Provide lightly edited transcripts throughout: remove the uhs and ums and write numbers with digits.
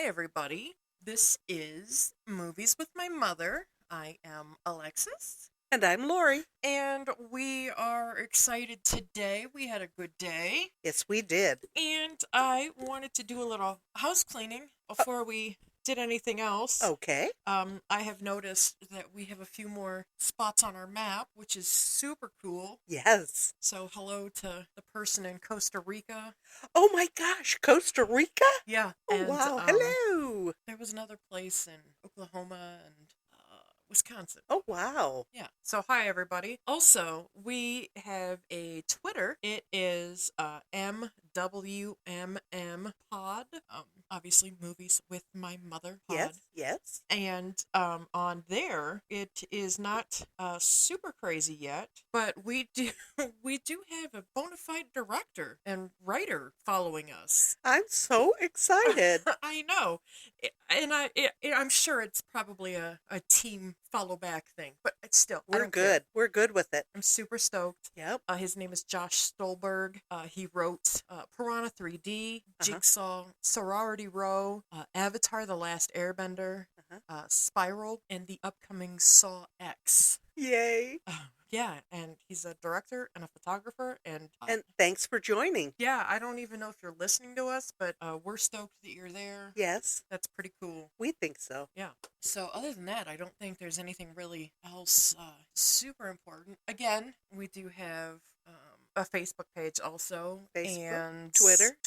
Hi, everybody. This is Movies with My Mother. I am Alexis, And I'm Lori. and we are excited today. We had a good day, Yes, we did. and I wanted to do a little house cleaning before we did anything else. Okay. I have noticed that we have a few more spots on our map, which is super cool. Yes. So, hello to the person in Costa Rica. Oh my gosh, Costa Rica? Yeah, Oh and wow. Hello. there was another place in Oklahoma and Wisconsin. Oh wow. Yeah. So hi everybody. Also, we have a Twitter. It is MWMM Pod. Obviously movies with my mother pod. Yes, yes. And on there, it is not super crazy yet, but we do we do have a bona fide director and writer following us. I'm so excited. I know, I'm sure it's probably a team follow back thing, but it's still I We're don't care. good. We're good with it. I'm super stoked. Yep. His name is Josh Stolberg. He wrote Piranha 3D, Jigsaw, Sorority Row, Avatar: The Last Airbender, Spiral, and the upcoming Saw X. Yay. Yeah, and he's a director and a photographer, and And thanks for joining. yeah, I don't even know if you're listening to us, but we're stoked that you're there. Yes, That's pretty cool. we think so. Yeah. So other than that, I don't think there's anything really else super important. Again, we do have a Facebook page also, Facebook, and Twitter.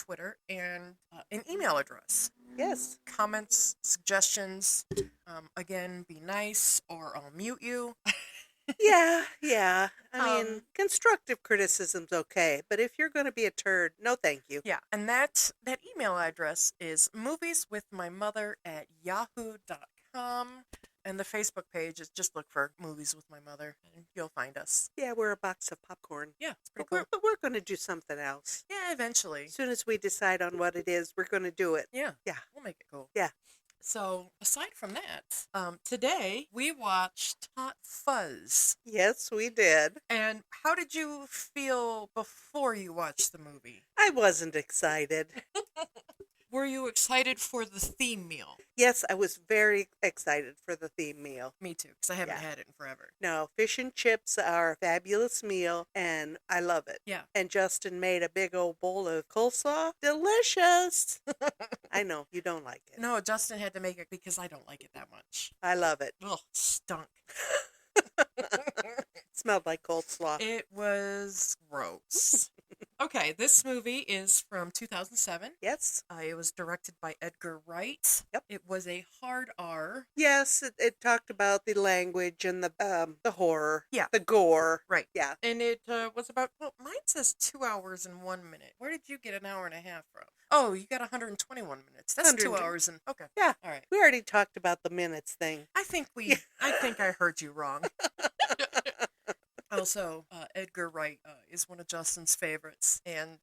and an email address. Yes. Comments, suggestions. Again, be nice, or I'll mute you. Yeah. I mean, Um, constructive criticism's okay, but if you're going to be a turd, no thank you. Yeah, and that email address is movieswithmymother@yahoo.com. And the Facebook page is just look for Movies with My Mother, and you'll find us. Yeah, we're a box of popcorn. Yeah, it's pretty But cool. we're going to do something else. Yeah, eventually. As soon as we decide on what it is, we're going to do it. Yeah, Yeah. we'll make it cool. Yeah. So, aside from that, today we watched Hot Fuzz. Yes, we did. And how did you feel before you watched the movie? I wasn't excited. Were you excited for the theme meal? Yes, I was very excited for the theme meal. Me too, because I haven't Yeah. had it in forever. No, fish and chips are a fabulous meal, and I love it. Yeah. And Justin made a big old bowl of coleslaw. Delicious. I know, you don't like it. No, Justin had to make it because I don't like it that much. I love it. Ugh, stunk. Smelled like coleslaw. It was gross. Okay, this movie is from 2007. Yes. It was directed by Edgar Wright. Yep. It was a hard R. Yes, it talked about the language and the horror. Yeah. The gore. Right. Yeah. And it was about, well, mine says 2 hours and 1 minute. Where did you get an hour and a half from? Oh, you got 121 minutes. That's 2 100. hours and, okay. Yeah. All right. We already talked about the minutes thing. I think I heard you wrong. Also, Edgar Wright is one of Justin's favorites, and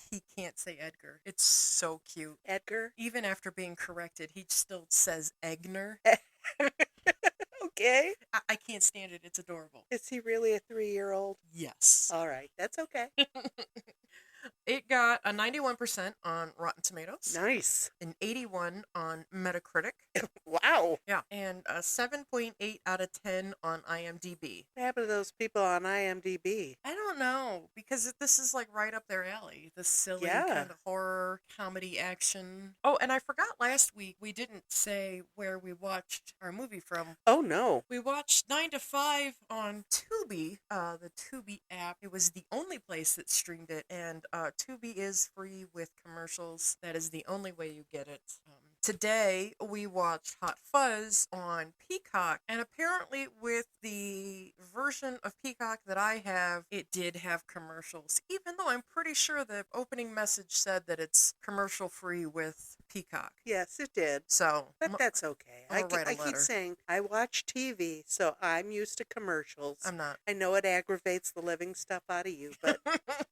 he can't say Edgar. It's so cute. Edgar? Even after being corrected, he still says Egner. Okay. I can't stand it. It's adorable. Is he really a 3-year-old? Yes. All right. That's okay. It got a 91% on Rotten Tomatoes, Nice. an 81 on Metacritic. Wow. Yeah, and a 7.8 out of 10 on IMDb. What happened to those people on IMDb? I don't know, because this is like right up their alley. The silly Yeah. kind of horror, comedy, action. Oh, and I forgot last week we didn't say where we watched our movie from. Oh, no. We watched 9 to 5 on Tubi, the Tubi app. It was the only place that streamed it, and Tubi is free with commercials. That is the only way you get it. Today, we watched Hot Fuzz on Peacock, and apparently with the version of Peacock that I have, it did have commercials, even though I'm pretty sure the opening message said that it's commercial-free with Peacock. Yes, it did. So, But that's okay. I'm gonna write a I keep letter. saying I watch TV, so I'm used to commercials. I'm not. I know it aggravates the living stuff out of you, but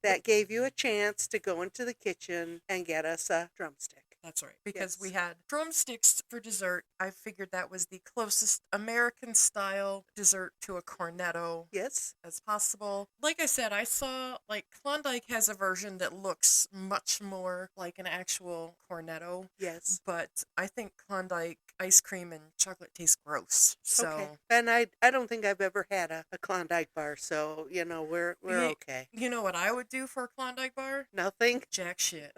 that gave you a chance to go into the kitchen and get us a drumstick. That's right. Because we Yes. had drumsticks for dessert. I figured that was the closest American style dessert to a cornetto Yes. as possible. Like I said, I saw like Klondike has a version that looks much more like an actual cornetto, Yes. but I think Klondike ice cream and chocolate taste gross. Okay. So, And I don't think I've ever had a Klondike bar, so we're you, okay. you know what I would do for a Klondike bar? Nothing. Jack shit.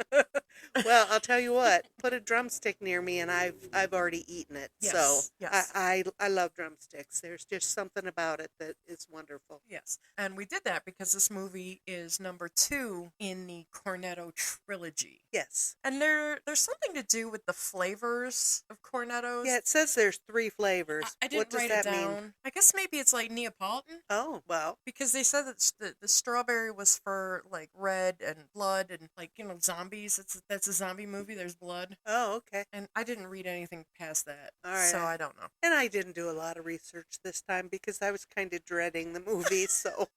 Well, I'll tell you what. Put a drumstick near me, and I've already eaten it. So Yes, yes. I love drumsticks. There's just something about it that is wonderful. Yes, and we did that because this movie is number 2 in the Cornetto trilogy. Yes. And there's something to do with the flavors of Cornettos. Yeah, it says there's 3 flavors. I didn't What does write that it mean? down. I guess maybe it's like Neapolitan Oh, well. because they said that the strawberry was for like red and blood and like zombies. That's a zombie movie. There's blood, Oh, okay. and I didn't read anything past that, All right. so I don't know. And I didn't do a lot of research this time because I was kind of dreading the movie. So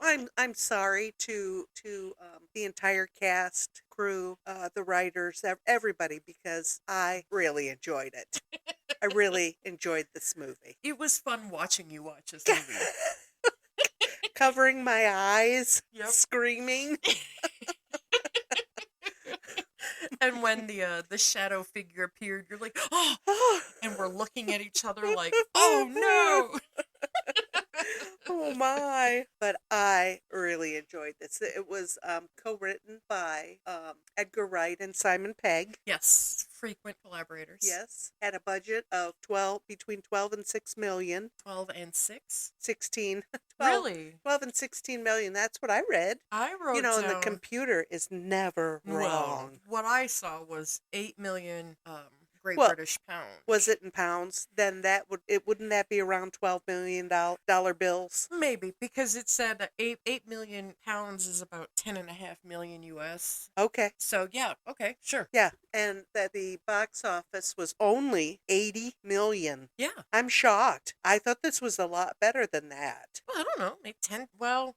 I'm sorry to the entire cast, crew, the writers, everybody, because I really enjoyed it. I really enjoyed this movie. It was fun watching you watch this movie. Covering my eyes, Yep. screaming. And when the shadow figure appeared, you're like, oh, and we're looking at each other like, oh no. Oh my! But I really enjoyed this. It was co-written by Edgar Wright and Simon Pegg. Yes, frequent collaborators. Yes, had a budget of between 12 and 6 million. 12 and 6. 16. 12, Really? 12 and 16 million. That's what I read. I wrote And the down. computer is never Well, wrong. what I saw was 8 million Great Well, British pounds. Was it in pounds? Then wouldn't that be around $12 million bills? Maybe because it said that 8 million pounds is about 10.5 million US. Okay. So yeah, okay, sure. Yeah, and that the box office was only 80 million. Yeah. I'm shocked. I thought this was a lot better than that. Well, I don't know. Maybe 10. Well,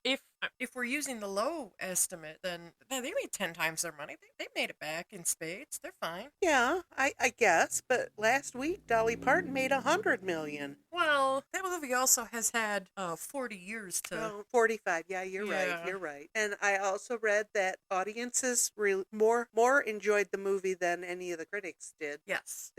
if we're using the low estimate, then they made 10 times their money. They made it back in spades. They're fine. Yeah, I guess. But last week, Dolly Parton made 100 million. Well, that movie also has had 40 years to. Oh, 45. Yeah, you're right. Yeah. You're right. And I also read that audiences really more enjoyed the movie than any of the critics did. Yes.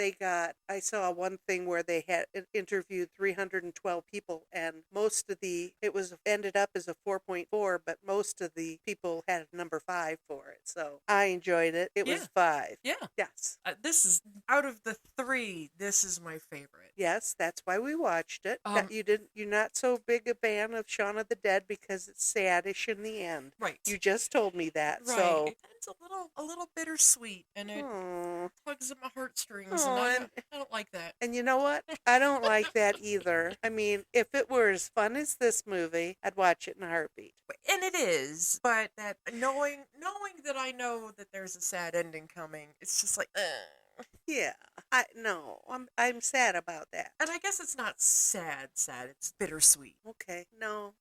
I saw one thing where they had interviewed 312 people, and it ended up as a 4.4, but most of the people had a number 5 for it. So I enjoyed it. It was 5. Yeah. Yes. This is out of the 3. This is my favorite. Yes, that's why we watched it. Um, You're not so big a fan of Shaun of the Dead because it's saddish in the end. Right. You just told me that. Right. So It's a little bittersweet, and it Aw. tugs at my heartstrings, Aw, and I don't like that. And you know what? I don't like that either. I mean, if it were as fun as this movie, I'd watch it in a heartbeat. And it is, but that knowing that I know that there's a sad ending coming, it's just like, ugh. Yeah. I'm sad about that. And I guess it's not sad, it's bittersweet. Okay. No,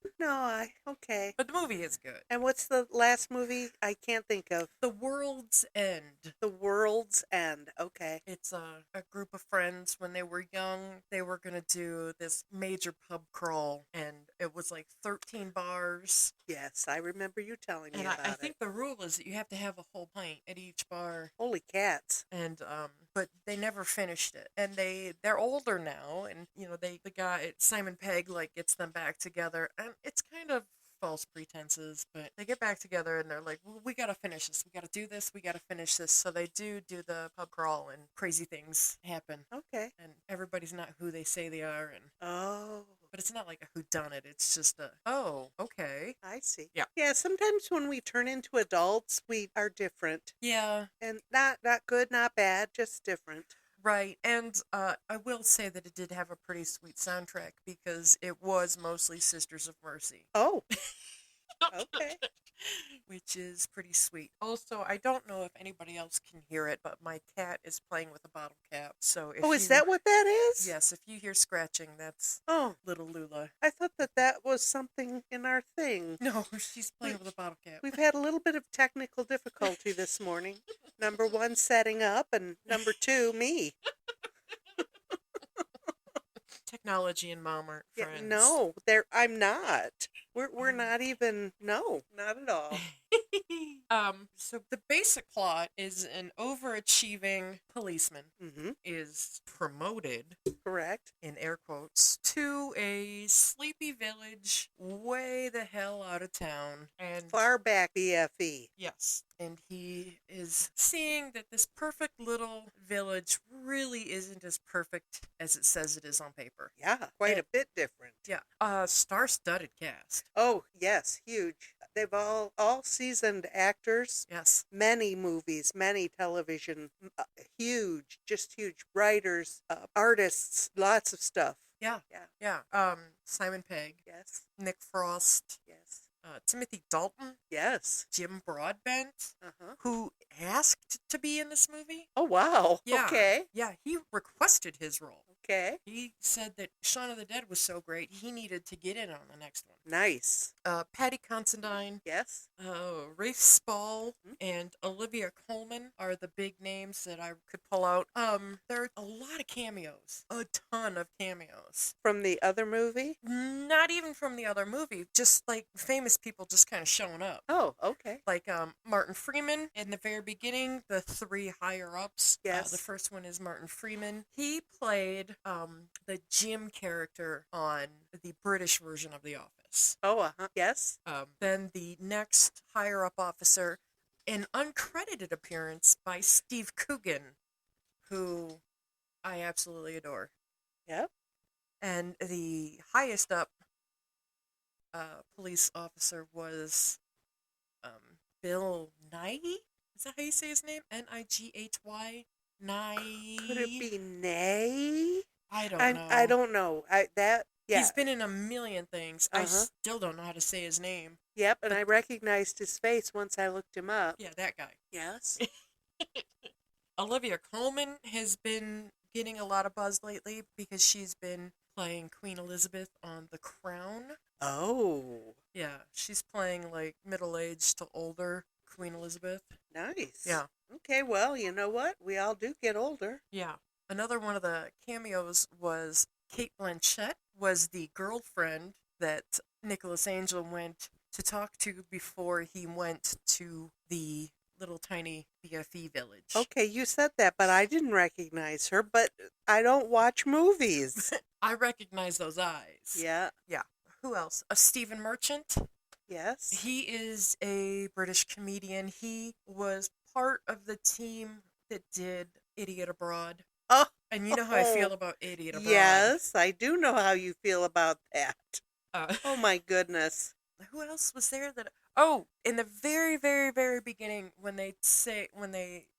okay. But the movie is good. And what's the last movie? I can't think of. The World's End. The World's End. Okay. It's a group of friends when they were young. They were going to do this major pub crawl, and it was like 13 bars. Yes, I remember you telling me And about I it. think the rule is that you have to have a whole pint at each bar. Holy cats. And but they never finished it, and they're older now, and the guy Simon Pegg like gets them back together, and it's kind of false pretenses, but they get back together and they're like, well, we gotta finish this, we gotta do this, we gotta finish this. So they do the pub crawl, and crazy things happen, Okay. and everybody's not who they say they are, and Oh, but it's not like a whodunit. It's just oh, okay. I see. Yeah. Yeah, sometimes when we turn into adults, we are different. Yeah. And not good, not bad, just different. Right, and I will say that it did have a pretty sweet soundtrack because it was mostly Sisters of Mercy. Oh. Okay. Which is pretty sweet. Also, I don't know if anybody else can hear it, but my cat is playing with a bottle cap. So if Oh, is that what that is? yes, if you hear scratching, that's Oh, little Lula. I thought that was something in our thing. No, she's playing with a bottle cap. We've had a little bit of technical difficulty this morning. Number 1, setting up, and number 2, me. Technology and mom aren't friends. Yeah, no, I'm not. We're not even. No, not at all. So the basic plot is an overachieving policeman Mm-hmm. is promoted, Correct. in air quotes, to a sleepy village way the hell out of town. And Far back BFE. yes, and he is seeing that this perfect little village really isn't as perfect as it says it is on paper. Yeah, quite a bit different. Yeah, star-studded cast. Oh, yes, huge. They've all seasoned actors. Yes. Many movies, many television, huge, just huge writers, artists, lots of stuff. Yeah. Yeah. Yeah. Simon Pegg, Yes. Nick Frost, Yes. Timothy Dalton, Yes. Jim Broadbent, Uh-huh. who asked to be in this movie. Oh, wow. Yeah. Okay. Yeah, he requested his role. Okay. He said that Shaun of the Dead was so great, he needed to get in on the next one. Nice. Patty Considine, Yes. Rafe Spall, Mhm. and Olivia Colman are the big names that I could pull out. There are a lot of cameos. A ton of cameos. From the other movie? Not even from the other movie, just like famous people just kind of showing up. Oh, okay. Like Martin Freeman in the very beginning, the 3 higher ups. Yes. The first one is Martin Freeman. He played the Jim character on the British version of The Office. Oh, uh-huh. Yes. Then the next higher up officer, an uncredited appearance by Steve Coogan, who I absolutely adore. Yep. And the highest up police officer was Bill Nighy? Is that how you say his name? Nighy? Nye? Could it be Nay? I don't know. I don't know. Yeah. He's been in a million things. I Uh-huh. still don't know how to say his name. Yep, and I recognized his face once I looked him up. Yeah, that guy. Yes. Olivia Colman has been getting a lot of buzz lately because she's been playing Queen Elizabeth on The Crown. Oh, Yeah, she's playing like middle-aged to older Queen Elizabeth. nice. Yeah. Okay, well, you know what? We all do get older. Yeah. Another one of the cameos was Kate Blanchett was the girlfriend that Nicholas Angel went to talk to before he went to the little tiny BFE village. Okay, you said that, but I didn't recognize her, but I don't watch movies. I recognize those eyes. Yeah. Yeah. Who else? Stephen Merchant. Yes. He is a British comedian. He was part of the team that did Idiot Abroad. Oh, And you know how I feel about Idiot Abroad. yes, I do know how you feel about that. Uh, Oh my goodness. who else was there that? Oh, in the very, very, very beginning, when they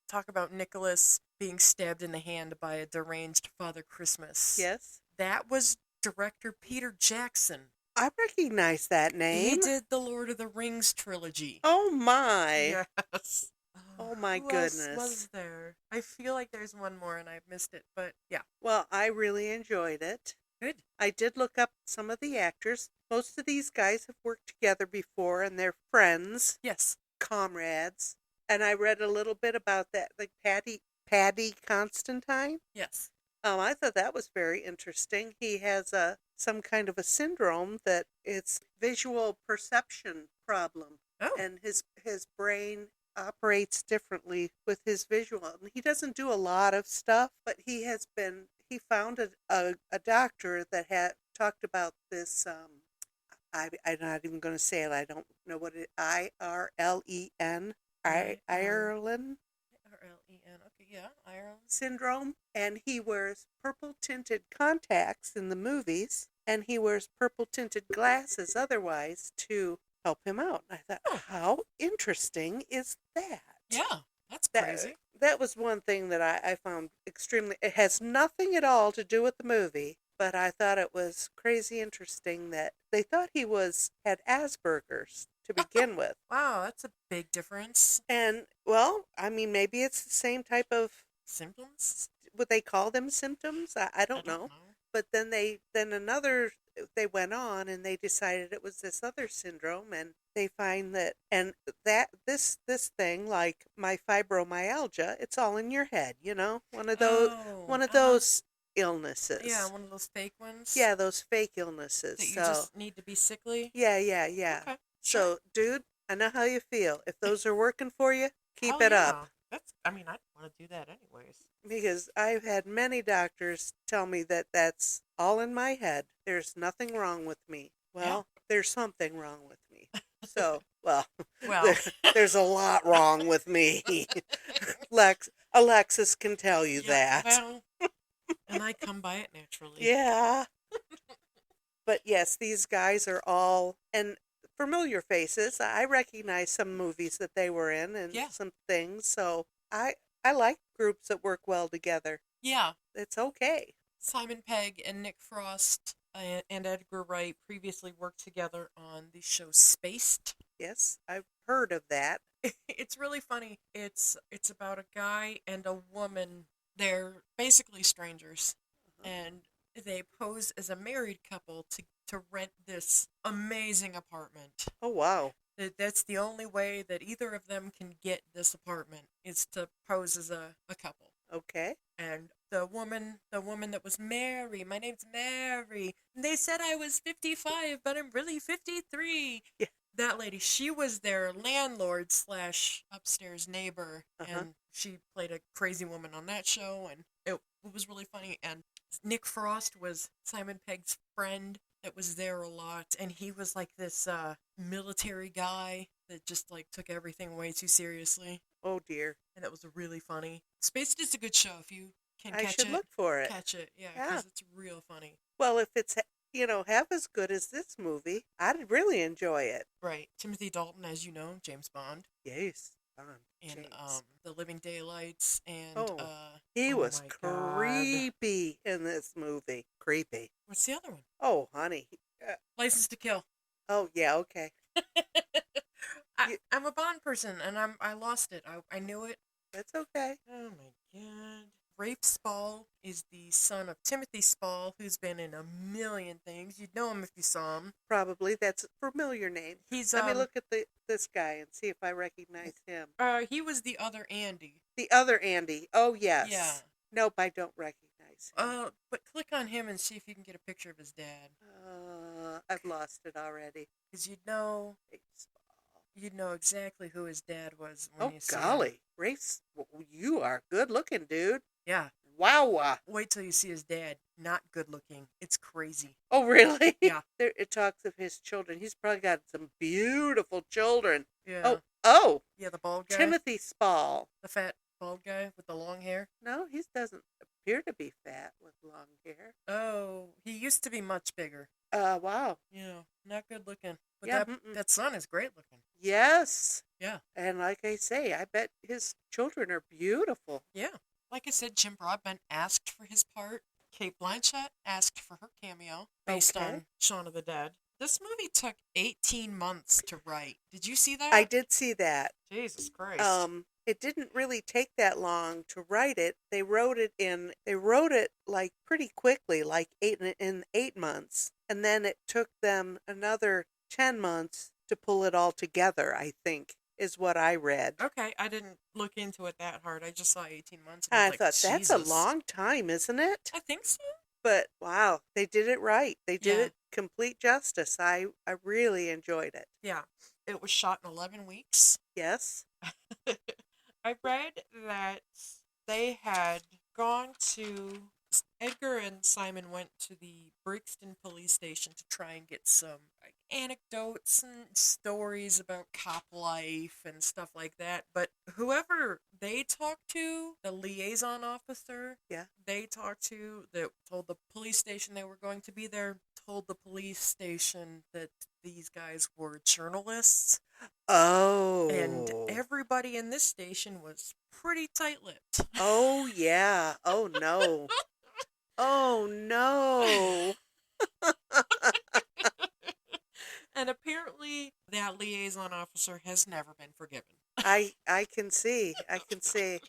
talk about Nicholas being stabbed in the hand by a deranged Father Christmas. Yes. That was director Peter Jackson. I recognize that He name. did the Lord of the Rings trilogy. Oh my. Yes. Oh, my who else goodness. was there? I feel like there's one more and I missed it, but yeah, Well, I really enjoyed it. good. I did look up some of the actors. Most of these guys have worked together before and they're friends, Yes. comrades. And I read a little bit about that, like Paddy Constantine. Yes. I thought that was very interesting. He has some kind of a syndrome that it's visual perception problem, Oh. and his brain operates differently with his visual. And he doesn't do a lot of stuff, but he found a doctor that had talked about this. I'm not even going to say it. I don't know what it. IRLEN. Ireland RLEN. Okay, yeah, Ireland. syndrome, and he wears purple tinted contacts in the movies, and he wears purple tinted glasses otherwise to help him out. And I thought, Oh. how interesting is that? Yeah, that's That, crazy. that was one thing that I found extremely, it has nothing at all to do with the movie, but I thought it was crazy interesting that they thought he had Asperger's to begin with. Wow, that's a big difference. And, well, I mean, maybe it's the same type of, Symptoms? would they call them symptoms? I I don't don't know. know. But then they went on and they decided it was this other syndrome, and they find that, and that, this thing, like my fibromyalgia, it's all in your head, one of those, Oh, illnesses. yeah, one of those fake ones. Yeah, those fake illnesses. That you So, just need to be sickly. yeah. Okay. So, dude, I know how you feel. If those are working for you, keep Hell it yeah. up. I mean, I'd want to do that anyways. Because I've had many doctors tell me that that's all in my head. There's nothing wrong with me. Well, there's something wrong with me. So, well, Well, there's a lot wrong with me. Alexis can tell you yeah, that. well, and I come by it naturally. Yeah. But yes, these guys are all, and familiar faces. I recognize some movies that they were in and some things. So I like groups that work well together. Yeah. It's okay. Simon Pegg and Nick Frost and Edgar Wright previously worked together on the show Spaced. Yes, I've heard of that. It's really funny. It's about a guy and a woman. They're basically strangers, and they pose as a married couple to rent this amazing apartment. Oh, wow. That's the only way that either of them can get this apartment is to pose as a couple. Okay. And the woman that was Mary, my name's Mary. And they said I was 55, but I'm really 53. Yeah. That lady, she was their landlord / upstairs neighbor, and she played a crazy woman on that show, and it was really funny. And Nick Frost was Simon Pegg's friend that was there a lot, and he was like this military guy that just like took everything way too seriously. Oh dear. And that was really funny. Spaced is a good show if you can catch it. I should look for it. Catch it, yeah, because it's real funny. Well, if it's half as good as this movie, I'd really enjoy it. Right. Timothy Dalton, as you know, James Bond. Yes. Bond. And The Living Daylights, and he was creepy in this movie. Creepy. What's the other one? Oh, honey. License to Kill. Oh, yeah, okay. I'm a Bond person, and I lost it. I knew it. That's okay. Oh my god. Rafe Spall is the son of Timothy Spall, who's been in a million things. You'd know him if you saw him. Probably. That's a familiar name. Let me look at this guy and see if I recognize him. He was the other Andy. The other Andy. Oh, yes. Yeah. Nope, I don't recognize him. But click on him and see if you can get a picture of his dad. I've lost it already. Because you'd know exactly who his dad was when you see him. Oh, golly. Rafe, you are good looking, dude. Yeah. Wow. Wait till you see his dad. Not good looking. It's crazy. Oh, really? Yeah. It talks of his children. He's probably got some beautiful children. Yeah. Oh. Yeah, the bald guy. Timothy Spall. The fat bald guy with the long hair. No, he doesn't appear to be fat with long hair. Oh, he used to be much bigger. Wow. Yeah, not good looking. But Yeah, that son is great looking. Yes. Yeah. And like I say, I bet his children are beautiful. Yeah. Like I said, Jim Broadbent asked for his part. Kate Blanchett asked for her cameo based on Shaun of the Dead. This movie took 18 months to write. Did you see that? I did see that. Jesus Christ. It didn't really take that long to write it. They wrote it like pretty quickly, like in 8 months. And then it took them another 10 months to pull it all together, I think, is what I read. Okay, I didn't look into it that hard. I just saw 18 months. And I was thought, like, that's a Jesus. long time, isn't it? I think so. But, wow, they did it right. They did it complete justice. I really enjoyed it. Yeah. It was shot in 11 weeks. Yes. I read that they had gone to... Edgar and Simon went to the Brixton police station to try and get some anecdotes and stories about cop life and stuff like that. But whoever they talked to, the liaison officer, they talked to, that told the police station they were going to be there, told the police station that these guys were journalists. Oh. And everybody in this station was pretty tight-lipped. Oh, yeah. Oh, no. Oh, no. And apparently, that liaison officer has never been forgiven. I can see. I can see.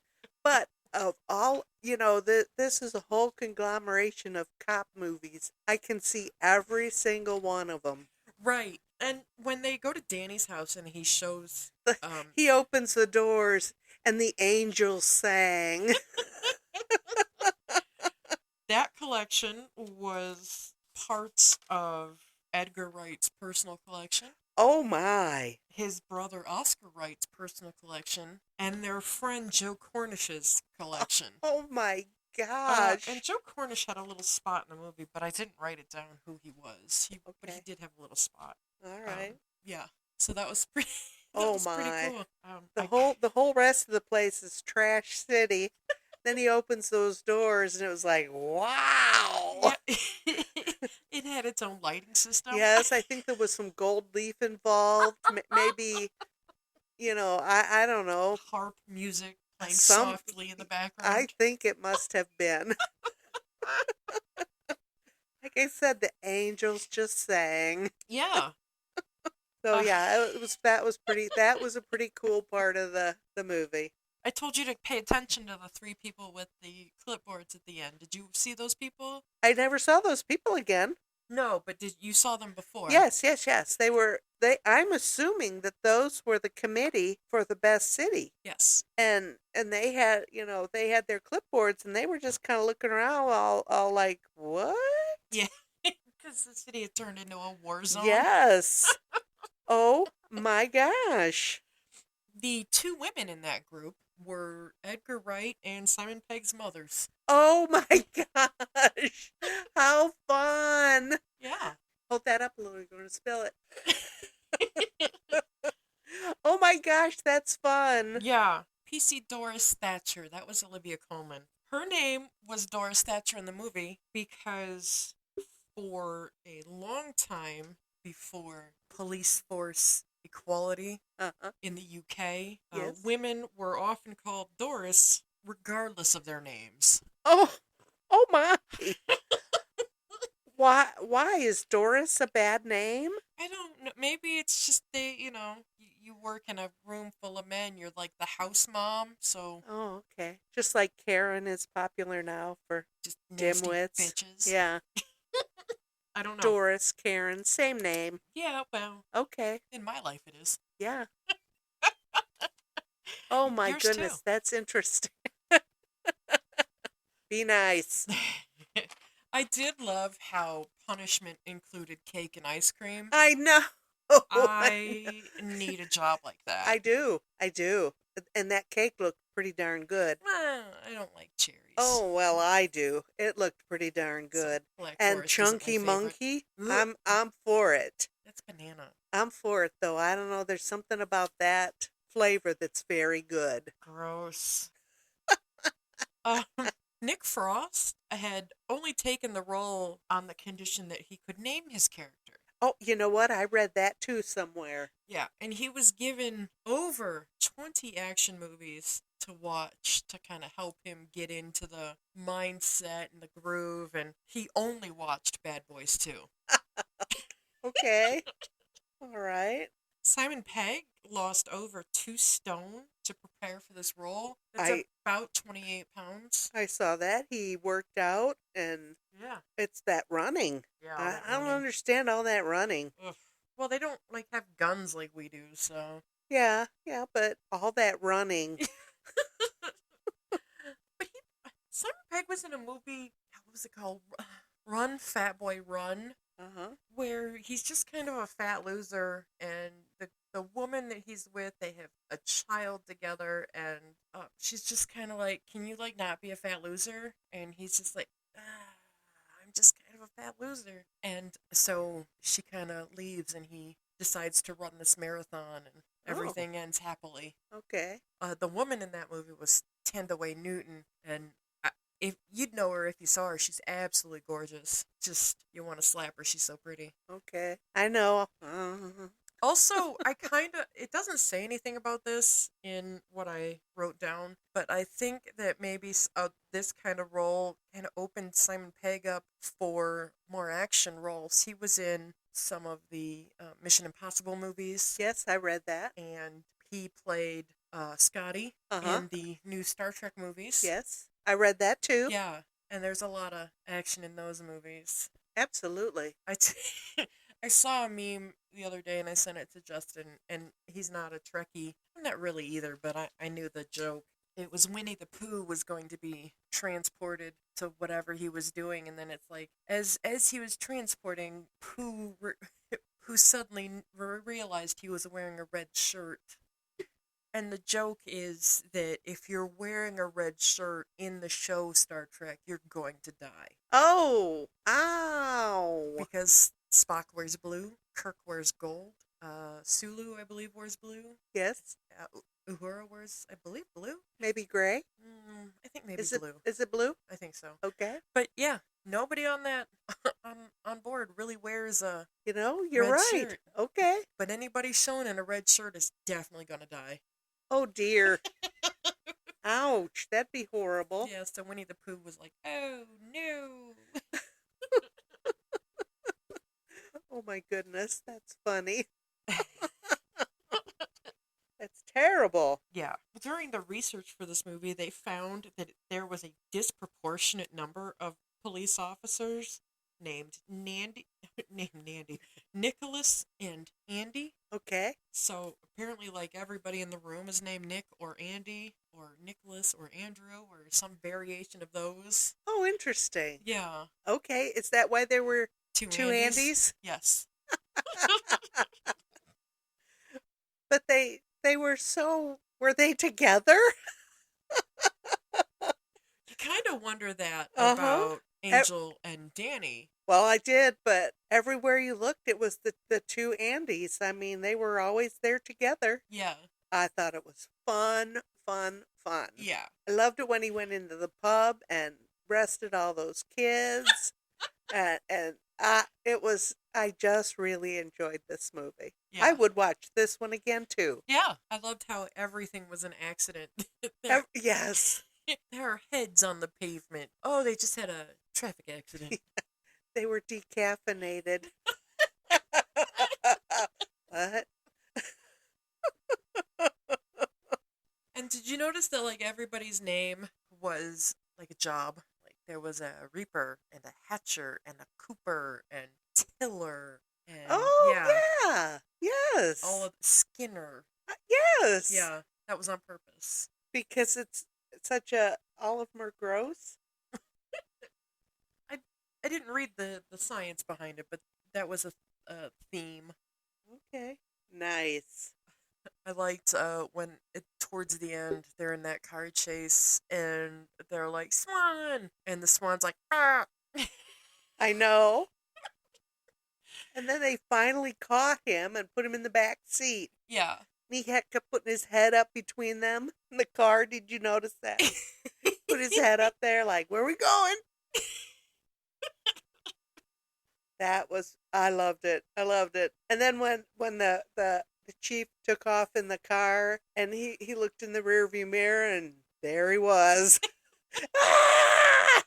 But of all, this is a whole conglomeration of cop movies. I can see every single one of them. Right. And when they go to Danny's house and he shows, He opens the doors and the angels sang. that collection was parts of Edgar Wright's personal collection, Oh my. his brother Oscar Wright's personal collection, and their friend Joe Cornish's collection. Oh my And gosh. Joe Cornish had a little spot in the movie, but I didn't write it down who he was. But he Okay. did have a little spot. All right. Yeah. So that was pretty. That Oh was pretty my. cool. The whole rest of the place is Trash City. Then he opens those doors and it was like, wow. Yeah, it had its own lighting system. Yes, I think there was some gold leaf involved. Maybe, I don't know. Harp music playing Some- softly in the background. I think it must have been. Like I said, the angels just sang. Yeah. So yeah, that was a pretty cool part of the movie. I told you to pay attention to the three people with the clipboards at the end. Did you see those people? I never saw those people again. No, but you saw them before? Yes. I'm assuming that those were the committee for the best city. Yes. And they had, they had their clipboards and they were just kind of looking around all like, what? Yeah. Because the city had turned into a war zone. Yes. Oh my gosh. The two women in that group were Edgar Wright and Simon Pegg's mothers. Oh my gosh. How fun. Yeah. Hold that up a little, you're going to spill it. Oh my gosh, that's fun. Yeah. PC Doris Thatcher. That was Olivia Colman. Her name was Doris Thatcher in the movie because for a long time before police force equality Uh-huh. in the UK, Yes. women were often called Doris regardless of their names. Oh my. Why is Doris a bad name? I don't know. Maybe it's just you work in a room full of men. You're like the house mom, so Oh, okay. Just like Karen is popular now for just nasty dimwits. bitches. Yeah. I don't know. Doris, Karen, same name. Yeah, well, Okay. in my life it is. Yeah. Oh my Yours goodness, too. that's interesting. Be nice. I did love how punishment included cake and ice cream. I know. I need a job like that. I do. And that cake looked pretty darn good. I don't like cherries. Oh, well, I do. It looked pretty darn good. Black And Forest isn't my Chunky favorite. Monkey, Ugh. I'm for it. That's banana. I'm for it though. I don't know, there's something about that flavor that's very good. Gross. Nick Frost had only taken the role on the condition that he could name his character. Oh, you know what? I read that too somewhere. Yeah, and he was given over 20 action movies to watch to kind of help him get into the mindset and the groove, and he only watched Bad Boys 2. Okay. All right. Simon Pegg lost over 2 stone to prepare for this role. That's I- about 28 pounds. I saw that. He worked out and Yeah. it's that running. Yeah. I don't understand all that running. Ugh. Well, they don't have guns like we do, so. Yeah, but all that running. But Simon Pegg was in a movie. What was it called? Run, Fat Boy, Run. Uh-huh. Where he's just kind of a fat loser, and the woman that he's with, they have a child together, and she's just kind of like, can you not be a fat loser? And he's just like, I'm just kind of a fat loser. And so she kind of leaves, and he decides to run this marathon, and everything ends happily. Okay. The woman in that movie was Tendaway Newton, and if you'd know her if you saw her, she's absolutely gorgeous. Just, you want to slap her. She's so pretty. Okay. I know. Also, it doesn't say anything about this in what I wrote down, but I think that maybe this kind of role kind of opened Simon Pegg up for more action roles. He was in some of the Mission Impossible movies, Yes, I read that. and he played Scotty Uh-huh. in the new Star Trek movies. Yes, I read that too. Yeah, and there's a lot of action in those movies. Absolutely. I saw a meme the other day and I sent it to Justin, and he's not a Trekkie. I'm not really either, but I knew the joke. It was Winnie the Pooh was going to be transported to whatever he was doing, and then it's like as he was transporting, Pooh suddenly realized he was wearing a red shirt. And the joke is that if you're wearing a red shirt in the show Star Trek, you're going to die. Oh, ow. Because Spock wears blue, Kirk wears gold, Sulu, I believe, wears blue, Yes, Uhura wears, I believe, blue? maybe gray. I think maybe Is it blue. is it blue? I think so. Okay. But yeah, nobody on that on board really wears a You know, you're red right. shirt. Okay. But anybody shown in a red shirt is definitely gonna die. Oh dear. Ouch. That'd be horrible. Yeah, so Winnie the Pooh was like, "Oh no." Oh my goodness, that's funny. That's terrible. Yeah. During the research for this movie, they found that there was a disproportionate number of police officers named Nicholas and Andy. Okay. So apparently, like, everybody in the room is named Nick or Andy or Nicholas or Andrew or some variation of those. Oh, interesting. Yeah. Okay, is that why there were Two two Andys. Andys? Yes. But they were were they together? You kind of wonder that Uh-huh. about Angel and Danny. Well, I did, but everywhere you looked, it was the two Andys. I mean, they were always there together. Yeah. I thought it was fun, fun, fun. Yeah. I loved it when he went into the pub and arrested all those kids. I just really enjoyed this movie. Yeah. I would watch this one again, too. Yeah. I loved how everything was an accident. there, Yes. there are heads on the pavement. Oh, they just had a traffic accident. They were decaffeinated. What? And did you notice that, like, everybody's name was like a job? Like, there was a reaper and a hatcher and a cooper and tiller and Oh, yeah, yeah. Yes. all of Skinner. Yes. Yeah, that was on purpose. Because it's such a, all of them are gross. I didn't read the science behind it, but that was a theme. Okay. Nice. I liked when towards the end they're in that car chase and they're like swan, and the swan's like ah. I know. And then they finally caught him and put him in the back seat. Yeah. And he kept putting his head up between them in the car. Did you notice that? Put his head up there like, where are we going? I loved it. I loved it. And then when the chief took off in the car and he looked in the rearview mirror and there he was. Ah!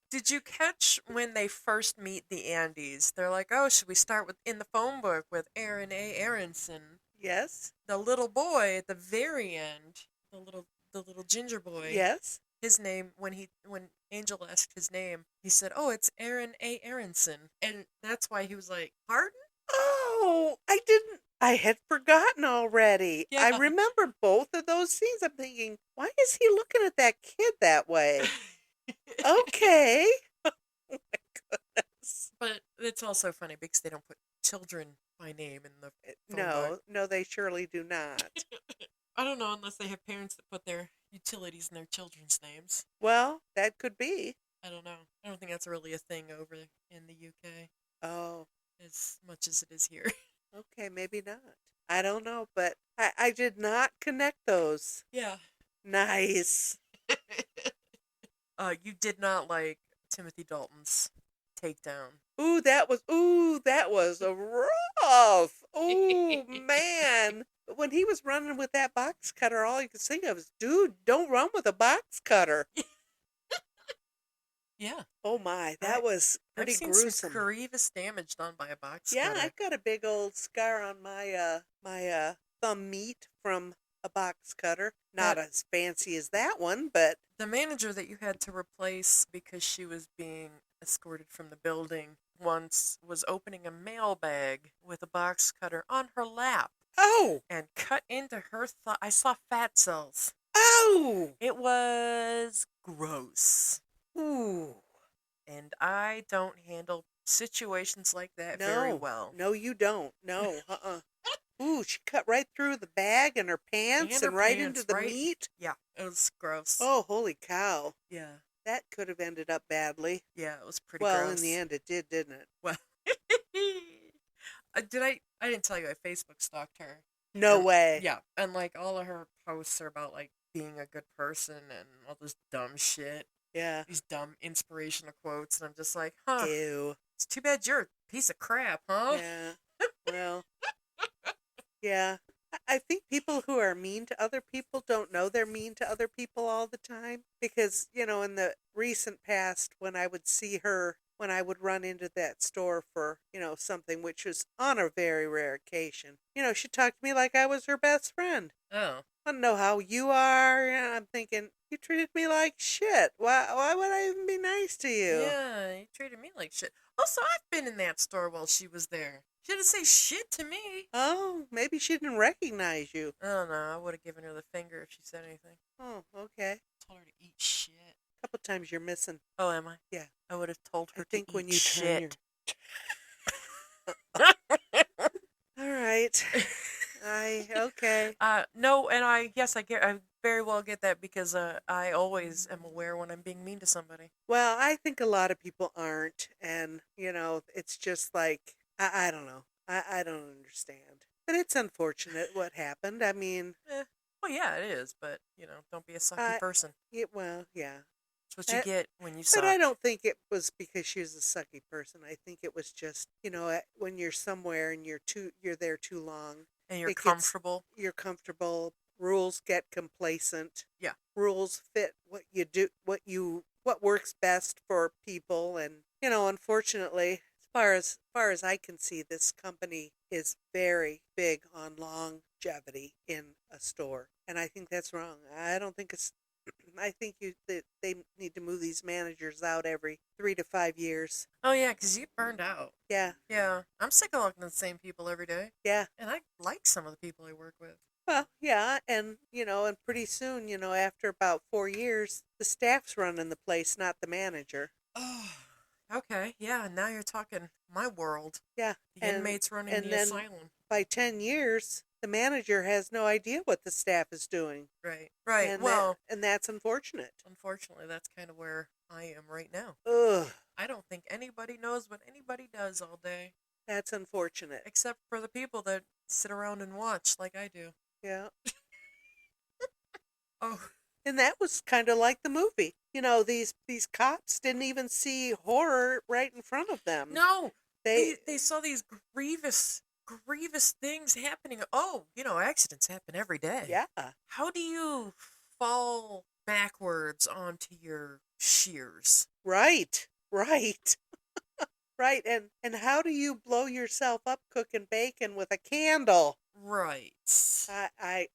Did you catch when they first meet the Andes? They're like, oh, should we start with in the phone book with Aaron A. Aronson? Yes. The little boy at the very end, the little ginger boy. Yes. His name when Angel asked his name, he said, "Oh, it's Aaron A. Aronson," and that's why he was like, "Pardon?" Oh, I had forgotten already. Yeah. I remember both of those scenes. I'm thinking, why is he looking at that kid that way? Okay. Oh my goodness. But it's also funny because they don't put children by name in the phone No, book. no, they surely do not. I don't know unless they have parents that put their utilities in their children's names. Well, that could be. I don't know. I don't think that's really a thing over in the UK Oh, as much as it is here. okay, maybe not. I don't know, but I did not connect those. Yeah. Nice. You did not like Timothy Dalton's takedown. Ooh, that was a rough. Ooh, man. When he was running with that box cutter, all you could think of is, dude, don't run with a box cutter. Yeah. Oh my, I, that was I've pretty seen gruesome. some grievous damage done by a box Yeah, cutter. I've got a big old scar on my thumb meat from a box cutter. Not That as fancy as that one, but the manager that you had to replace because she was being escorted from the building once was opening a mailbag with a box cutter on her lap oh, and cut into her thigh. I saw fat cells. oh, It was gross. ooh. And I don't handle situations like that very No, well. no, you don't. No, Ooh, she cut right through the bag and her pants And her and right into pants, the right? meat. Yeah, it was gross. Oh, holy cow. Yeah, That could have ended up badly. yeah, it was pretty Well, in the gross. end, it did, didn't it? Well, did I didn't tell you I Facebook stalked her. No way. Yeah, and like all of her posts are about like being a good person and all this dumb shit. Yeah. These dumb inspirational quotes, and I'm just like, huh, Ew. it's too bad you're a piece of crap, huh? Yeah. Well, yeah. I think people who are mean to other people don't know they're mean to other people all the time. Because, in the recent past, when I would see her, when I would run into that store for, something, which was on a very rare occasion, she talked to me like I was her best friend. Oh, I don't know how you are. And I'm thinking, you treated me like shit. Why would I even be nice to you? yeah, he treated me like shit. Also, I've been in that store while she was there. She didn't say shit to me. Oh, maybe she didn't recognize you. I don't know. I would have given her the finger if she said anything. Oh, okay. Told her to eat shit. A couple times you're missing. Oh, am I? Yeah. I would have told her I think to when eat you shit. All right. Okay. No, and I very well get that because I always am aware when I'm being mean to somebody. Well, I think a lot of people aren't. And, it's just like, I don't know. I don't understand. But it's unfortunate what happened. I mean, Well, yeah, it is, but don't be a sucky I, person. well, yeah. That's what you get when you But I suck. don't think it was because she was a sucky person. I think it was just, when you're somewhere and you're there too long, And you're it gets, comfortable. you're comfortable. Rules get complacent. Yeah. Rules fit what you do, what works best for people. And, unfortunately, as far as I can see, this company is very big on longevity in a store. And I think that's wrong. I don't think it's I think they need to move these managers out every 3 to 5 years. Oh yeah, 'cause you get burned out. Yeah, Yeah, I'm sick of looking at the same people every day, yeah. and I like some of the people I work with. Well, yeah, and and pretty soon, after about 4 years, the staff's running the place, not the manager. Oh, okay, yeah. Now you're talking my world. Yeah, The inmates running and the then asylum. by 10 years, the manager has no idea what the staff is doing. Right, right. And Well, that's unfortunate. unfortunately, that's kind of where I am right now. Ugh, I don't think anybody knows what anybody does all day, that's unfortunate. except for the people that sit around and watch like I do. Yeah. Oh, And that was kind of like the movie. These cops didn't even see horror right in front of them. no, They they saw these grievous things happening. Oh, accidents happen every day. yeah. How do you fall backwards onto your shears? Right. Right. Right. And how do you blow yourself up cooking bacon with a candle? Right. I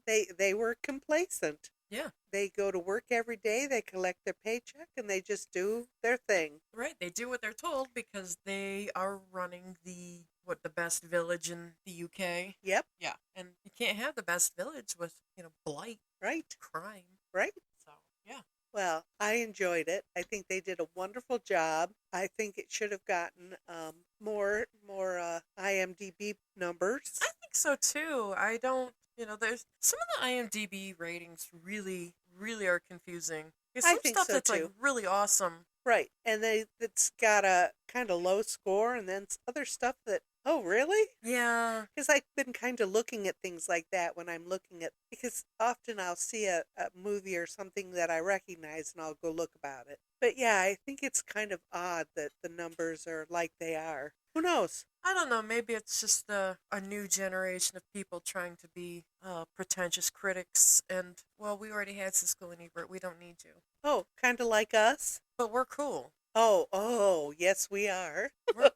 they were complacent. Yeah, They go to work every day, they collect their paycheck, and they just do their thing. right. They do what they're told because they are running the best village in the UK. Yep. Yeah, and you can't have the best village with blight, Right. crime. Right. So yeah. Well, I enjoyed it. I think they did a wonderful job. I think it should have gotten more IMDb numbers. I think so too. I don't, there's some of the IMDb ratings really, really are confusing. There's I some think stuff so, that's like too. really awesome. Right, and it's got a kind of low score, and then other stuff that Oh, really? Yeah. Because I've been kind of looking at things like that when I'm looking at, because often I'll see a movie or something that I recognize and I'll go look about it. But yeah, I think it's kind of odd that the numbers are like they are. Who knows? I don't know. Maybe it's just a new generation of people trying to be pretentious critics. And, well, we already had Siskel and Ebert. We don't need you. Oh, kind of like us? But we're cool. Oh, yes, we are. We're,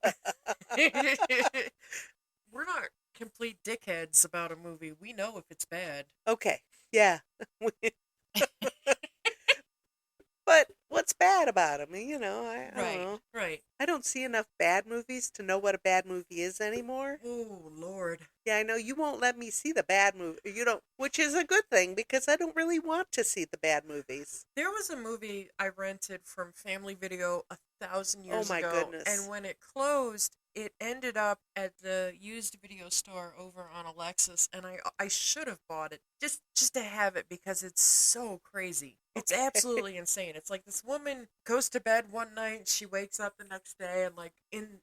we're not complete dickheads about a movie. We know if it's bad. Okay, yeah. But what's bad about them? I don't Right, know. right. I don't see enough bad movies to know what a bad movie is anymore. Oh, Lord. Yeah, I know you won't let me see the bad movie. You don't, which is a good thing because I don't really want to see the bad movies. There was a movie I rented from Family Video 1,000 Oh years my ago, goodness. and when it closed, it ended up at the used video store over on Alexis, and I should have bought it just to have it because it's so crazy. It's Okay. absolutely insane. It's like this woman goes to bed one night, she wakes up the next day, and like in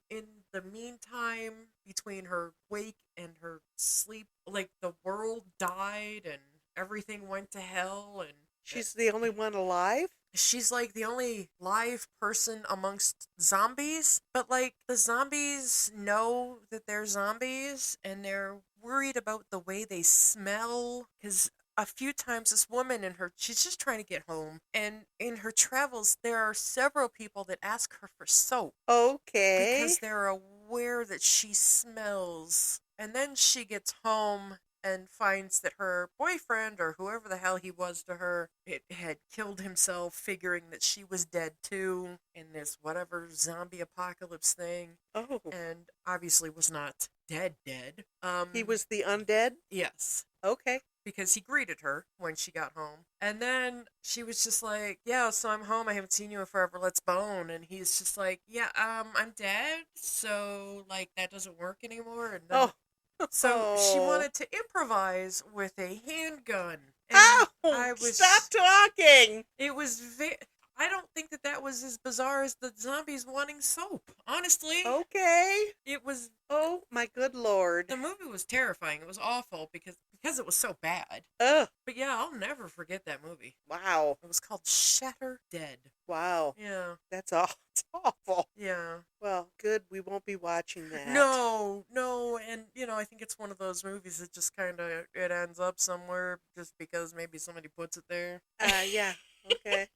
the meantime between her wake and her sleep, like the world died and everything went to hell, and She's the only one alive? she's like the only live person amongst zombies, but like the zombies know that they're zombies and they're worried about the way they smell because a few times this woman she's just trying to get home, and in her travels there are several people that ask her for soap Okay. because they're aware that she smells. And then she gets home and finds that her boyfriend, or whoever the hell he was to her, it had killed himself, figuring that she was dead too in this whatever zombie apocalypse thing, Oh, and obviously was not dead. he was the undead? Yes, Okay. because he greeted her when she got home. And then she was just like, yeah, so I'm home. I haven't seen you in forever. Let's bone. And he's just like, yeah, I'm dead. So, like, that doesn't work anymore. And then, Oh. so she wanted to improvise with a handgun. And Ow! I Stop was, talking! it was, I don't think that was as bizarre as the zombies wanting soap. Honestly, Okay. it was, Oh, my good lord. the movie was terrifying. It was awful because it was so bad. Ugh. But yeah, I'll never forget that movie. Wow. It was called Shatter Dead. Wow. Yeah. That's all. It's awful. Yeah. Well, good. We won't be watching that. No, and I think it's one of those movies that just kind of it ends up somewhere just because maybe somebody puts it there. Yeah. Okay.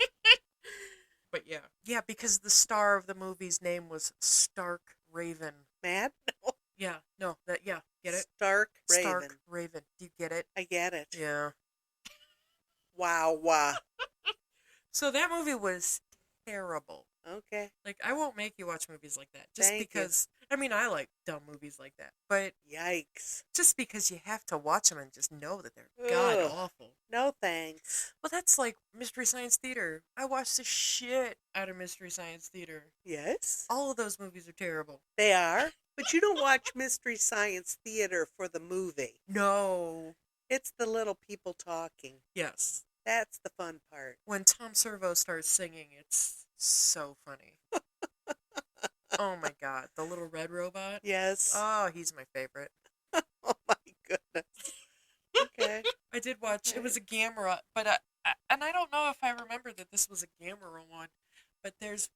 But yeah, because the star of the movie's name was Stark Raven. Mad? No. Yeah, no, get it? Stark Raven. Stark Raven. Do you get it? I get it. Yeah. Wow. So that movie was terrible. Okay. Like, I won't make you watch movies like that. Just Thank you. because, I mean, I like dumb movies like that. But Yikes. just because you have to watch them and just know that they're Ugh. god awful. No thanks. Well, that's like Mystery Science Theater. I watched the shit out of Mystery Science Theater. Yes. All of those movies are terrible. They are. But you don't watch Mystery Science Theater for the movie. No. It's the little people talking. Yes. That's the fun part. When Tom Servo starts singing, it's so funny. Oh my god. The little red robot? Yes. Oh, he's my favorite. Oh my goodness. Okay. I did watch. It was a Gamera, but and I don't know if I remember that this was a Gamera one. But there's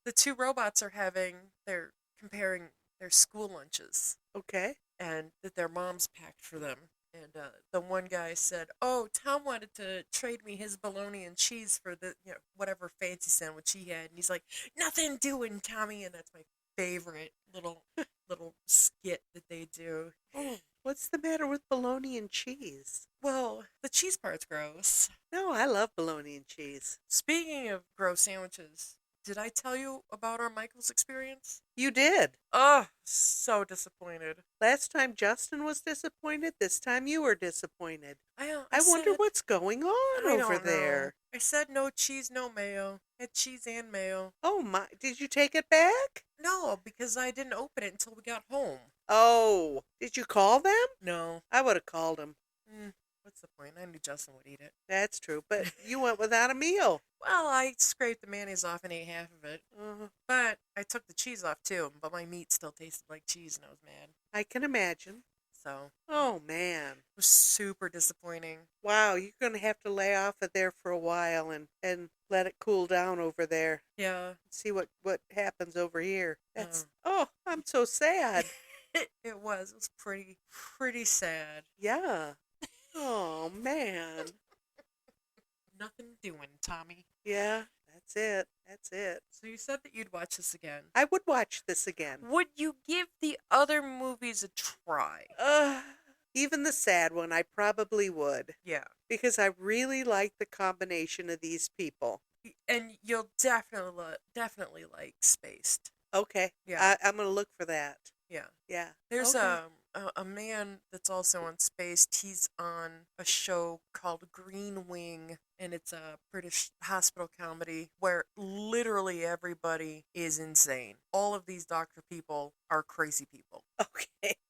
the two robots they're comparing their school lunches Okay. and that their moms packed for them. And the one guy said, "Oh, Tom wanted to trade me his bologna and cheese for the whatever fancy sandwich he had." And he's like, "Nothing doing, Tommy." And that's my favorite little skit that they do. Oh, what's the matter with bologna and cheese? Well, the cheese part's gross. No, I love bologna and cheese. Speaking of gross sandwiches, did I tell you about our Michael's experience? You did. Oh, so disappointed. Last time Justin was disappointed. This time you were disappointed. I wonder said- what's going on I over don't there. know. I said no cheese, no mayo. Had cheese and mayo. Oh my! Did you take it back? No, because I didn't open it until we got home. Oh, did you call them? No. I would have called them. What's the point? I knew Justin would eat it. That's true, but you went without a meal. Well, I scraped the mayonnaise off and ate half of it. Uh, But I took the cheese off too, but my meat still tasted like cheese and I was mad. I can imagine. So Oh man. it was super disappointing. Wow, you're gonna have to lay off of there for a while and let it cool down over there. Yeah. See what happens over here. That's Uh. oh, I'm so sad. It was. It was pretty sad. Yeah. Oh man. Nothing doing, Tommy. Yeah, that's it. That's it. So you said that you'd watch this again. I would watch this again. Would you give the other movies a try? Even the sad one, I probably would. Yeah. Because I really like the combination of these people. And you'll definitely like Spaced. Okay. Yeah. I'm going to look for that. Yeah. Yeah. There's Okay. a man that's also on Spaced. He's on a show called Green Wing, and it's a British hospital comedy where literally everybody is insane. All of these doctor people are crazy people.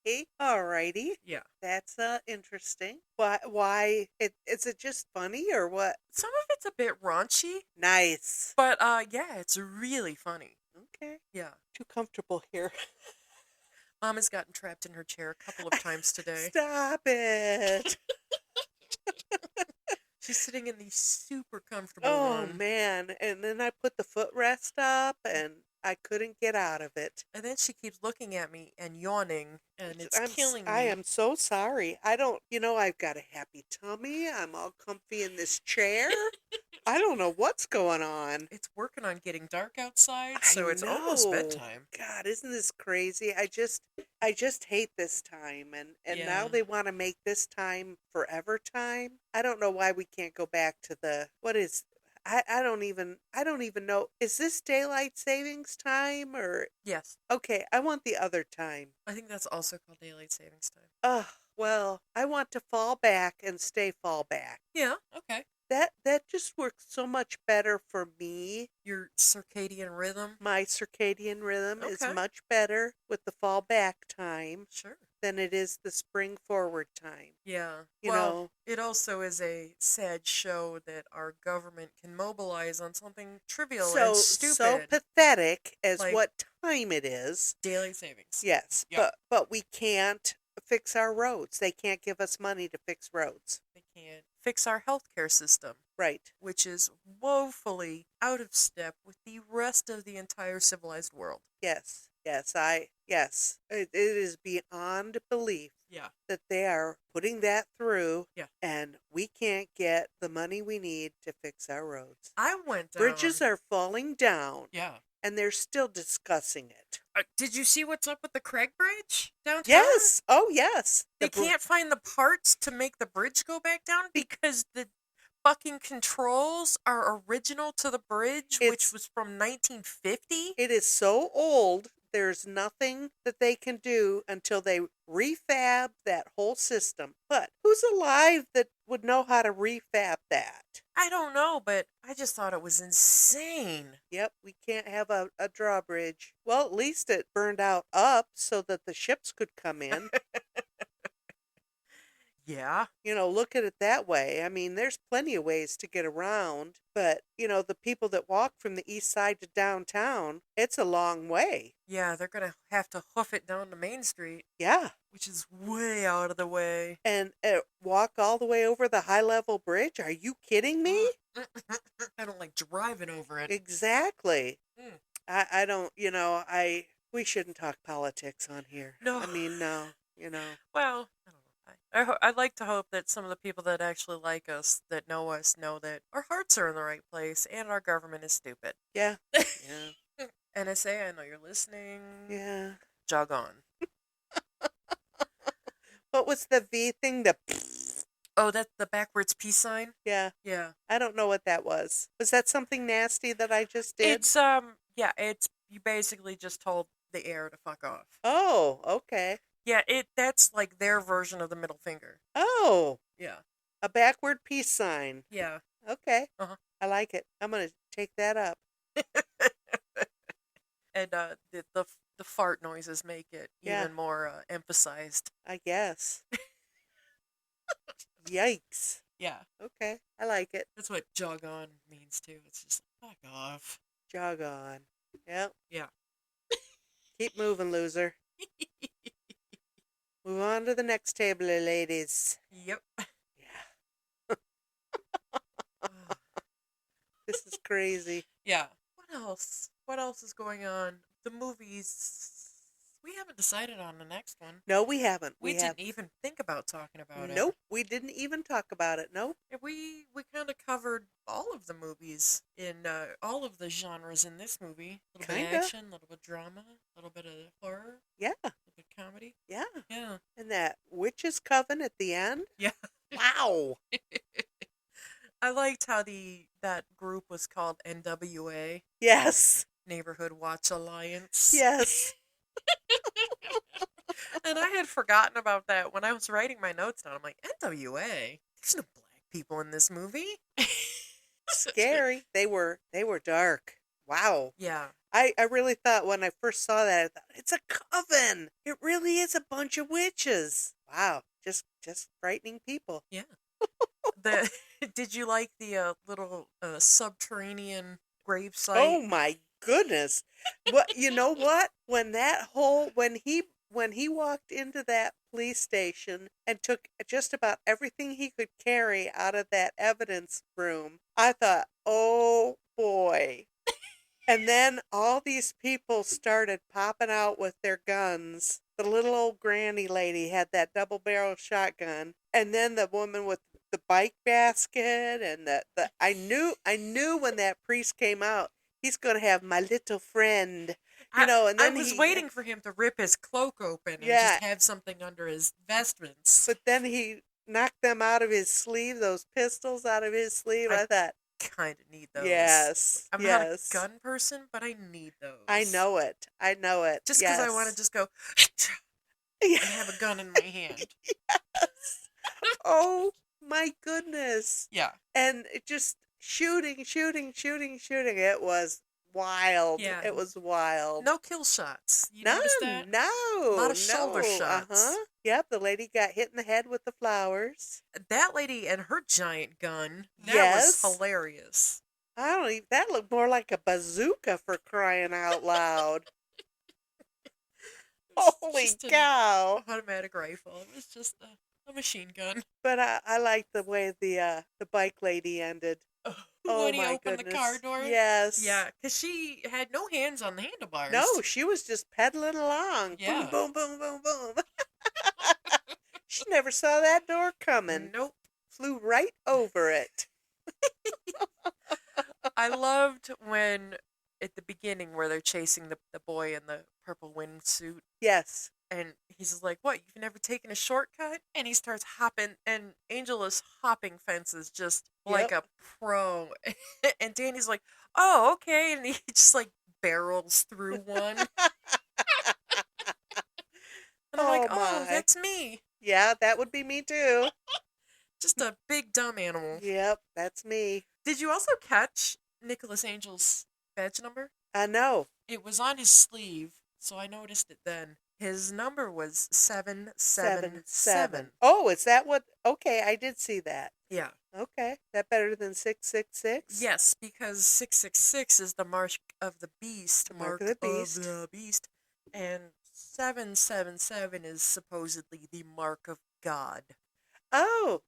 Okay. Alrighty. Yeah. That's interesting. Why is it just funny or what? Some of it's a bit raunchy, Nice. but yeah, it's really funny. Okay. Yeah. Too comfortable here. Mom has gotten trapped in her chair a couple of times today. Stop it. She's sitting in the super comfortable Oh one. man. And then I put the footrest up and I couldn't get out of it. And then she keeps looking at me and yawning, and it's I'm killing me. I am so sorry. I don't, I've got a happy tummy. I'm all comfy in this chair. I don't know what's going on. It's working on getting dark outside, so it's almost know. bedtime. God, isn't this crazy? I just hate this time, and now Yeah. they want to make this time forever time. I don't know why we can't go back to the what is. I don't even know. Is this daylight savings time or Yes, okay? I want the other time. I think that's also called daylight savings time. Ugh. Well, I want to fall back and stay fall back. Yeah, okay. That just works so much better for me. Your circadian rhythm. My circadian rhythm is Okay. much better with the fall back time Sure. than it is the spring forward time. Yeah. You well, know. it also is a sad show that our government can mobilize on something trivial and stupid. So pathetic as Like- what time it is. Daylight savings. Yes, Yeah. but we can't fix our roads. They can't give us money to fix roads. They can't fix our healthcare system, Right. which is woefully out of step with the rest of the entire civilized world. Yes. Yes. It is beyond belief Yeah. that they are putting that through. Yeah. And we can't get the money we need to fix our roads. I went down. Bridges are falling down. Yeah. And they're still discussing it. Did you see what's up with the Craig Bridge downtown? Yes. Oh, yes. They can't find the parts to make the bridge go back down because the fucking controls are original to the bridge, which It's- was from 1950. It is so old. There's nothing that they can do until they refab that whole system. But who's alive that would know how to refab that? I don't know, but I just thought it was insane. Yep, we can't have a drawbridge. Well, at least it burned out up so that the ships could come in. Yeah. Look at it that way. I mean, there's plenty of ways to get around, but, the people that walk from the east side to downtown, it's a long way. Yeah, they're going to have to hoof it down to Main Street, Yeah. which is way out of the way. And walk all the way over the high level bridge? Are you kidding me? I don't like driving over it. Exactly. Mm. I don't, we shouldn't talk politics on here. No. I mean, no, Well, I don't know. I'd like to hope that some of the people that actually like us, that know us, know that our hearts are in the right place and our government is stupid. Yeah. Yeah. NSA, I know you're listening. Yeah. Jog on. What was the V thing? The Oh, that's the backwards peace sign? yeah. Yeah. I don't know what that was. Was that something nasty that I just did? It's, you basically just told the air to fuck off. Oh, okay. Yeah, that's like their version of the middle finger. Oh, Yeah. a backward peace sign. Yeah. Okay. Uh-huh. I like it. I'm going to take that up. And the fart noises make it Yeah. even more emphasized. I guess. Yikes. Yeah. Okay. I like it. That's what jog on means too. It's just like, fuck off. Jog on. Yep. Yeah. Keep moving, loser. Move on to the next table, ladies. Yep. Yeah. This is crazy. Yeah. What else? What else is going on? The movies. We haven't decided on the next one. No, we haven't. We didn't even think about talking about it. Nope. We didn't even talk about it. Nope. And we kind of covered all of the movies in all of the genres in this movie. A little bit Kinda. of action, a little bit of drama, a little bit of horror, Yeah. a little bit of comedy. Yeah. Yeah. And that witch's coven at the end. Yeah. Wow. I liked how that group was called NWA, Yes. Neighborhood Watch Alliance. Yes. And I had forgotten about that when I was writing my notes down. I'm like, NWA? There's no black people in this movie. Scary. They were dark. Wow. Yeah. I really thought when I first saw that, I thought, it's a coven. It really is a bunch of witches. Wow. Just frightening people. Yeah. Did you like the little subterranean gravesite? Oh my goodness. What you know what? When he walked into that police station and took just about everything he could carry out of that evidence room, I thought, "Oh boy." And then all these people started popping out with their guns. The little old granny lady had that double-barrel shotgun, and then the woman with the bike basket, and I knew when that priest came out, he's going to have my little friend, and then I was waiting for him to rip his cloak open and Yeah. just have something under his vestments. But then he knocked them out of his sleeve, those pistols out of his sleeve. I thought, kind of need those. yes, I'm yes. not a gun person, but I need those. I know it. Just because I want to just go and Yeah. have a gun in my hand. Yes. Oh my goodness. Yeah. And it just shooting. It was wild. Yeah. It was wild. No kill shots. You None. noticed that? No. A lot of shoulder no. shots. Uh-huh. Yep, the lady got hit in the head with the flowers. That lady and her giant gun, that Yes. was hilarious. I don't even, that looked more like a bazooka, for crying out loud. Holy Just an cow. automatic rifle. It was just a machine gun. But I like the way the bike lady ended. Oh When he my opened goodness. the car door. Yes. Yeah, because she had no hands on the handlebars. No, she was just pedaling along. Yeah. Boom, boom, boom, boom, boom. She never saw that door coming. Nope. Flew right over it. I loved when, at the beginning, where they're chasing the boy in the purple windsuit, Yes. and he's just like, what, you've never taken a shortcut? And he starts hopping, and Angel is hopping fences just like a pro. And Danny's like, oh, okay, and he just, like, barrels through one. And I'm like, oh, my. that's me. Yeah, that would be me too. Just a big dumb animal. Yep, that's me. Did you also catch Nicholas Angel's badge number? I know. It was on his sleeve, so I noticed it then. His number was 777. Oh, is that what? Okay, I did see that. Yeah. Okay, that better than 666? Yes, because 666 is the mark of the beast. The mark of the beast. And 777 is supposedly the mark of God. Oh,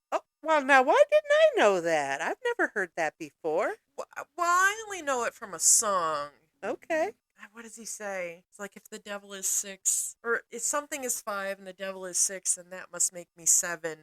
well, now why didn't I know that? I've never heard that before. Well, I only know it from a song. Okay. What does he say? It's like, if the devil is 6, or if something is 5 and the devil is 6, then that must make me 7.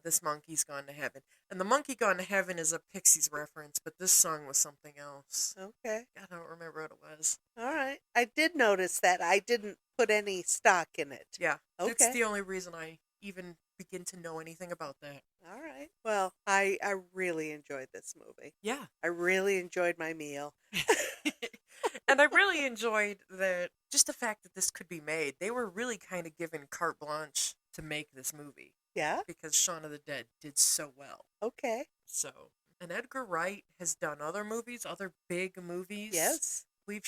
This monkey's gone to heaven. And the monkey gone to heaven is a Pixies reference, but this song was something else. Okay. I don't remember what it was. All right. I did notice that. I didn't put any stock in it. Yeah. Okay. That's the only reason I even begin to know anything about that. All right. Well, I really enjoyed this movie. Yeah. I really enjoyed my meal. And I really enjoyed that, just the fact that this could be made. They were really kind of given carte blanche to make this movie. Yeah? Because Shaun of the Dead did so well. Okay. So, and Edgar Wright has done other movies, other big movies. Yes. We've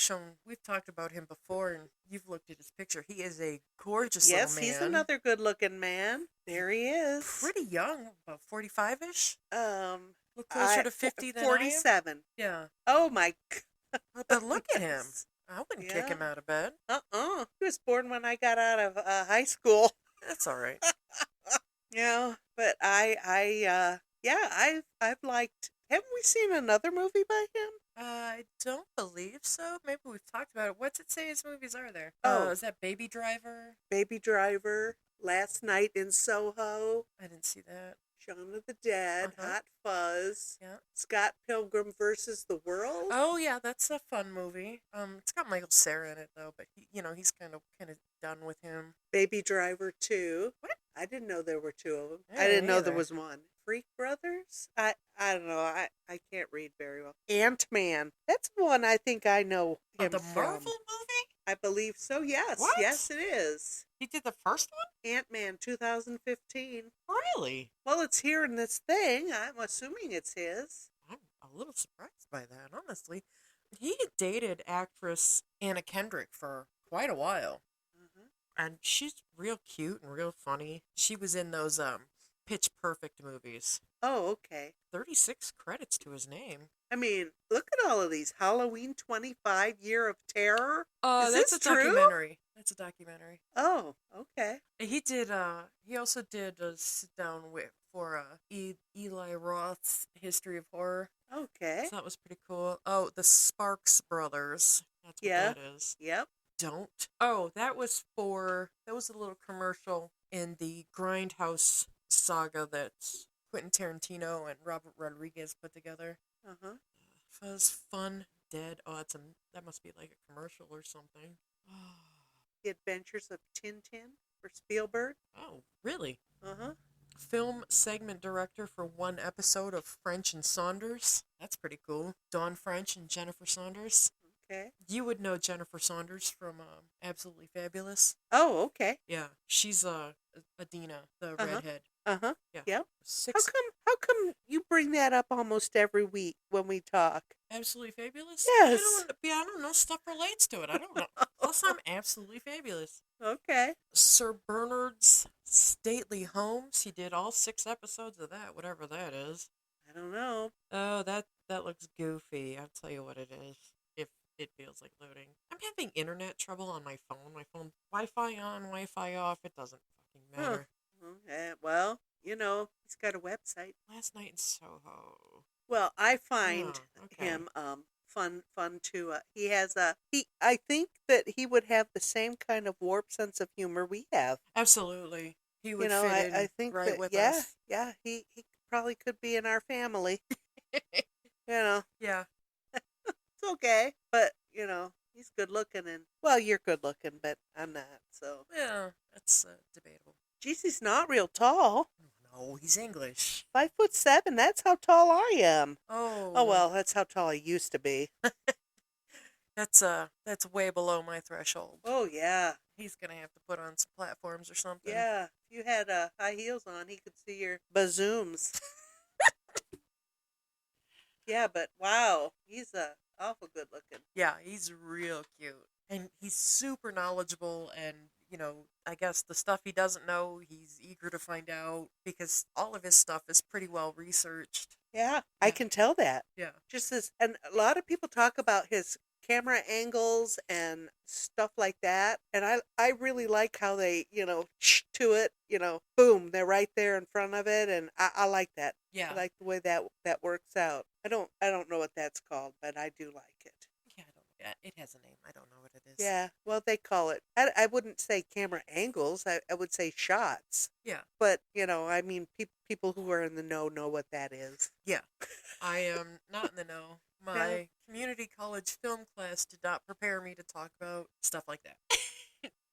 talked about him before, and you've looked at his picture. He is a gorgeous Yes, little man. he's another good-looking man. There he is. Pretty young, about 45-ish. Look I closer to 50 than I am. 47. Yeah. Oh my But look at him. goodness. I wouldn't kick Yeah. him out of bed. He was born when I got out of high school. That's all right. Yeah, but I've liked. Haven't we seen another movie by him? I don't believe so. Maybe we've talked about it. What's it say his movies are there? Oh. Is that Baby Driver? Baby Driver, Last Night in Soho, I didn't see that. Shaun of the Dead, Uh-huh. Hot Fuzz, Yeah. Scott Pilgrim versus the World. Oh yeah, that's a fun movie. It's got Michael Cera in it though, but he's kind of done with him. Baby Driver 2. What? I didn't know there were two of them. Yeah, I didn't me know there either. was one. Freak Brothers? I don't know. I can't read very well. Ant-Man. That's one I think I know him The from. Marvel movie? I believe so, yes. What? Yes, it is. He did the first one? Ant-Man 2015. Really? Well, it's here in this thing. I'm assuming it's his. I'm a little surprised by that, honestly. He dated actress Anna Kendrick for quite a while. Uh-huh. And she's real cute and real funny. She was in those Pitch Perfect movies. Oh, okay. 36 credits to his name. I mean, look at all of these. Halloween 25 Year of Terror. Is That's this a true? documentary. That's a documentary. Oh, okay. He also did a sit down for Eli Roth's History of Horror. Okay. So that was pretty cool. Oh, the Sparks Brothers. That's what Yeah. that is. Yep. Don't. Oh, that was a little commercial in the Grindhouse saga that Quentin Tarantino and Robert Rodriguez put together. Uh-huh. Fuzz Fun Dead. Oh, that must be like a commercial or something. The Adventures of Tintin for Spielberg. Oh, really? Uh-huh. Film segment director for one episode of French and Saunders. That's pretty cool. Dawn French and Jennifer Saunders. Okay. You would know Jennifer Saunders from Absolutely Fabulous. Oh, okay. Yeah, she's Adina, the Uh-huh. redhead. Uh-huh. Yeah. Yep. Six. How come you bring that up almost every week when we talk? Absolutely Fabulous? Yes. I don't know. Stuff relates to it. I don't know. Plus, I'm absolutely fabulous. Okay. Sir Bernard's Stately Homes. He did all 6 episodes of that, whatever that is. I don't know. Oh, that looks goofy. I'll tell you what it is. If it feels like loading. I'm having internet trouble on my phone. My phone, Wi-Fi on, Wi-Fi off. It doesn't fucking matter. Okay. Well, he's got a website. Last Night in Soho. Well, I find okay. him fun to he has I think that he would have the same kind of warped sense of humor we have. Absolutely. He would I fit in think right that with yeah, us. yeah, he probably could be in our family. Yeah. It's okay, but he's good looking and well, you're good looking, but I'm not. So Yeah, that's debatable. geez, he's not real tall. No, he's English. 5'7". That's how tall I am. Oh. Oh well, that's how tall I used to be. That's way below my threshold. Oh yeah, He's gonna have to put on some platforms or something. yeah. If you had high heels on, he could see your bazooms. Yeah, but wow, he's awful good looking. Yeah, he's real cute. And he's super knowledgeable and, I guess the stuff he doesn't know, he's eager to find out because all of his stuff is pretty well researched. Yeah, I can tell that. Yeah. Just this, and a lot of people talk about his camera angles and stuff like that, and I really like how they, to it, boom, they're right there in front of it, and I like that. Yeah. I like the way that works out. I don't know what that's called, but I do like it. Yeah, it has a name. I don't know what it is. Yeah, well, they call it. I wouldn't say camera angles. I would say shots. Yeah. But I mean, people who are in the know what that is. Yeah. I am not in the know. My community college film class did not prepare me to talk about stuff like that.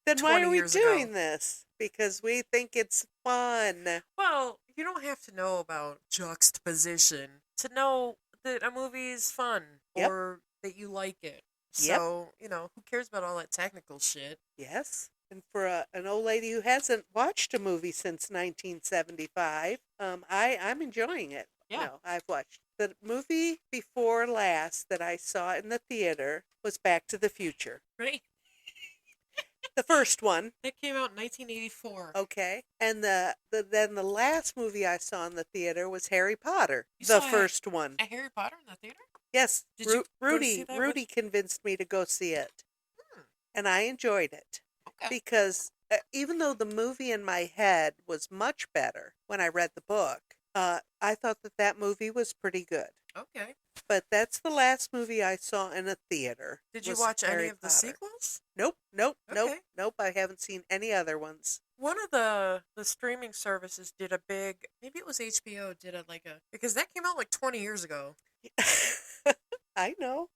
Then why 20 are we years doing ago. this? Because we think it's fun. Well, you don't have to know about juxtaposition to know that a movie is fun Yep. or that you like it. Yep. So, who cares about all that technical shit? Yes. And for an old lady who hasn't watched a movie since 1975, I'm enjoying it. Yeah. I've watched. The movie before last that I saw in the theater was Back to the Future. Right? The first one. That came out in 1984. Okay. And then the last movie I saw in the theater was Harry Potter. You The saw first one. A Harry Potter in the theater? Yes. Did you go see Rudy that Rudy convinced me to go see it. Hmm. And I enjoyed it. Okay. Because even though the movie in my head was much better when I read the book, I thought that movie was pretty good. Okay. But that's the last movie I saw in a theater. Did you was watch any Harry of the Potter. sequels? Nope. Okay. I haven't seen any other ones. One of the streaming services did a big, maybe it was HBO, did a because that came out like 20 years ago. I know.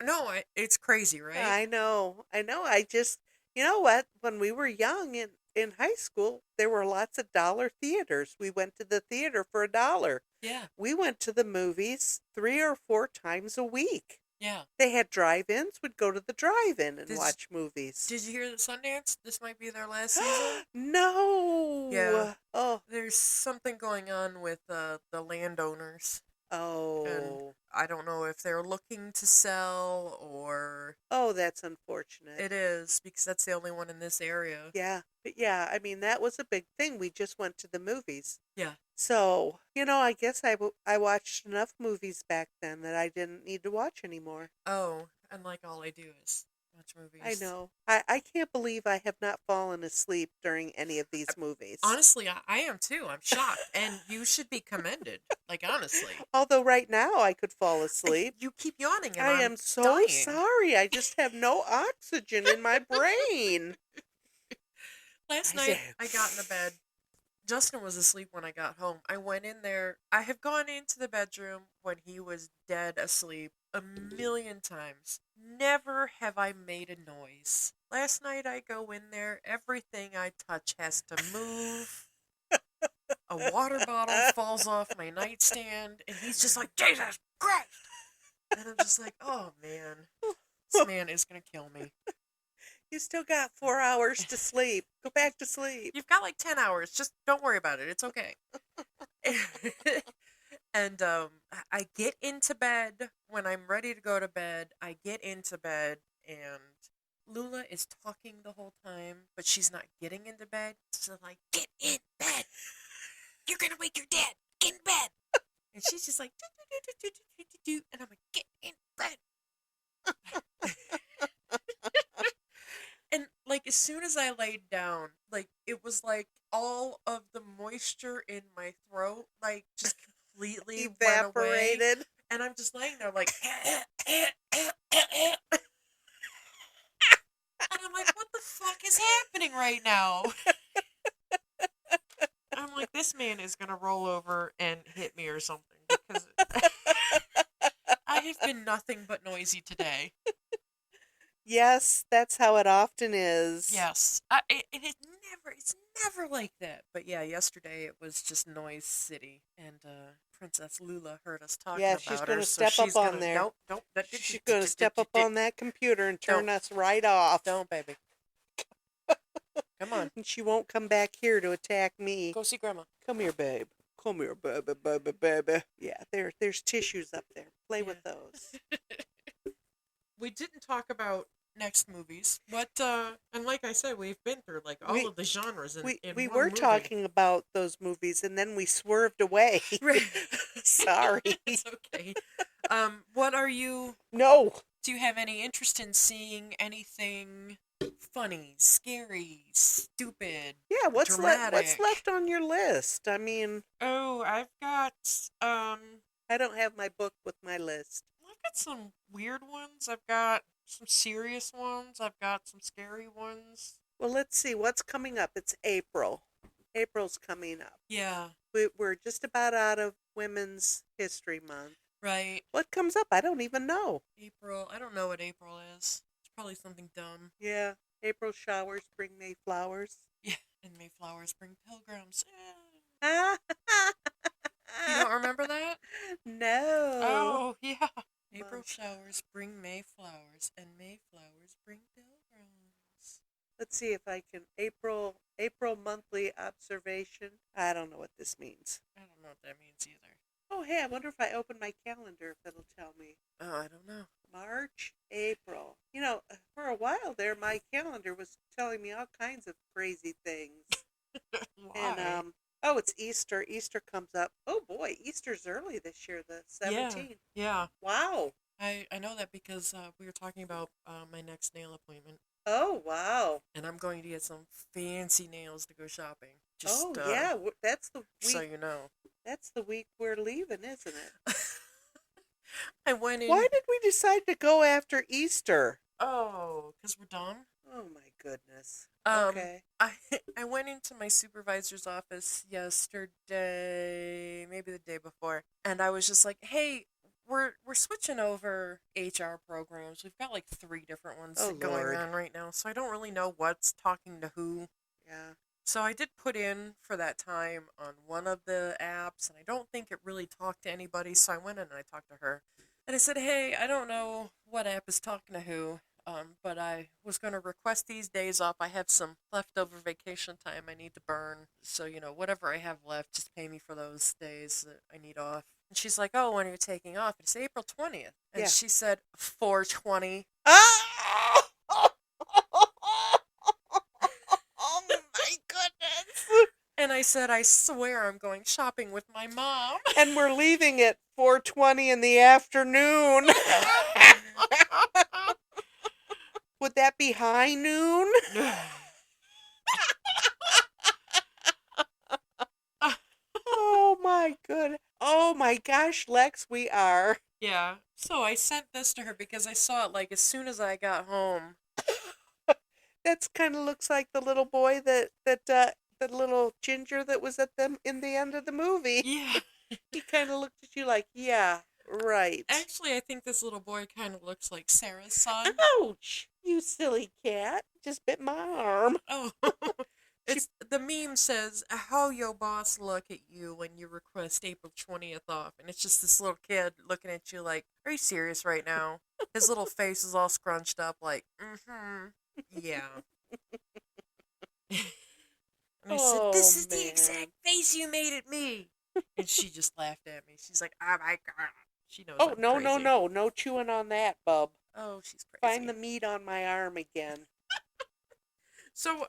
No, it's crazy, right? I know. I just, you know what? When we were young in high school, there were lots of dollar theaters. We went to the theater for $1. Yeah. We went to the movies 3 or 4 times a week. Yeah. They had drive-ins. We'd go to the drive-in and Did- watch movies. Did you hear that Sundance? This might be their last season. No. Yeah. Oh. There's something going on with the landowners. Oh. And I don't know if they're looking to sell or... Oh, that's unfortunate. It is, because that's the only one in this area. Yeah. But yeah, I mean, that was a big thing. We just went to the movies. Yeah. So, I guess I watched enough movies back then that I didn't need to watch anymore. Oh, and all I do is watch movies. I know. I can't believe I have not fallen asleep during any of these movies. Honestly, I am too. I'm shocked. And you should be commended. Honestly. Although right now I could fall asleep. You keep yawning and I I'm am so dying. sorry. I just have no oxygen in my brain. Last night, I got in the bed. Justin was asleep when I got home. I went in there. I have gone into the bedroom when he was dead asleep a million times. Never have I made a noise. Last night, I go in there. Everything I touch has to move. A water bottle falls off my nightstand, and he's just like, Jesus Christ! And I'm just like, oh, man. This man is going to kill me. You still got 4 hours to sleep. Go back to sleep. You've got 10 hours. Just don't worry about it. It's okay. And I get into bed. When I'm ready to go to bed, I get into bed, and Lula is talking the whole time, but she's not getting into bed. So I'm like, get in bed. You're going to wake your dad. Get in bed. And she's just like, do. And I'm like, get in bed. And as soon as I laid down, it was all of the moisture in my throat, just completely evaporated. Went away. And I'm just laying there and I'm like, what the fuck is happening right now? I'm like, this man is going to roll over and hit me or something because I have been nothing but noisy today. Yes, that's how it often is. Yes. It's never like that. But yeah, yesterday it was just noise city. And Princess Lula heard us talking about her. Yeah, she's going to so step up on gonna, there. Nope. She's going to step up on that computer and turn us right off. Don't, baby. Come on. And she won't come back here to attack me. Go see Grandma. Come here, babe. Come here, baby. Yeah, there's tissues up there. Play with those. We didn't talk about next movies, but and like I said, we've been through all of the genres. We were talking about those movies, and then we swerved away. Sorry. It's okay. What are you? No. Do you have any interest in seeing anything funny, scary, stupid? Yeah. What's dramatic? left on your list? I mean. Oh, I've got I don't have my book with my list. I've got some weird ones. I've got some serious ones. I've got some scary ones. Well, let's see. What's coming up? It's April. April's coming up. Yeah. We're just about out of Women's History Month. Right. What comes up? I don't even know. April. I don't know what April is. It's probably something dumb. Yeah. April showers bring May flowers. Yeah. And May flowers bring pilgrims. Ah. You don't remember that? No. Oh, yeah. April showers bring May flowers, and May flowers bring pilgrims. Let's see if I can. April monthly observation. I don't know what this means. I don't know what that means either. Oh, hey, I wonder if I open my calendar if it'll tell me. Oh, I don't know. March, April. For a while there, my calendar was telling me all kinds of crazy things. Why? And oh, it's Easter. Easter comes up. Oh boy, Easter's early this year, the 17th. Yeah. Wow. I know that because we were talking about my next nail appointment. Oh wow. And I'm going to get some fancy nails to go shopping. Oh yeah, that's the week. So you know. That's the week we're leaving, isn't it? I went in. Why did we decide to go after Easter? Oh, because we're done. Oh my goodness. Okay. I went into my supervisor's office yesterday, maybe the day before, and I was just like, "Hey, we're switching over HR programs. We've got like 3 different ones going on right now, so I don't really know what's talking to who." Yeah. So I did put in for that time on one of the apps, and I don't think it really talked to anybody, so I went in and I talked to her. And I said, "Hey, I don't know what app is talking to who, but I was going to request these days off. I have some leftover vacation time I need to burn, so, whatever I have left, just pay me for those days that I need off." And she's like, "Oh, when are you taking off?" It's April 20th. And she said, 4/20. Oh! Oh my goodness. And I said, "I swear I'm going shopping with my mom." And we're leaving at 4:20 in the afternoon. Would that be high noon? Oh my good. Oh my gosh, Lex, we are. Yeah. So I sent this to her because I saw it like as soon as I got home. That's kind of looks like the little boy the little ginger that was at them in the end of the movie. Yeah. He kind of looked at you like, yeah, right. Actually, I think this little boy kind of looks like Sarah's son. Ouch! You silly cat. Just bit my arm. Oh. The meme says, "How your boss look at you when you request April 20th off?" And it's just this little kid looking at you like, "Are you serious right now?" His little face is all scrunched up like, yeah. And I said, "This is the exact face you made at me." And she just laughed at me. She's like, "Oh my God." She knows I'm crazy. No chewing on that, bub. Oh, she's crazy. Find the meat on my arm again. So,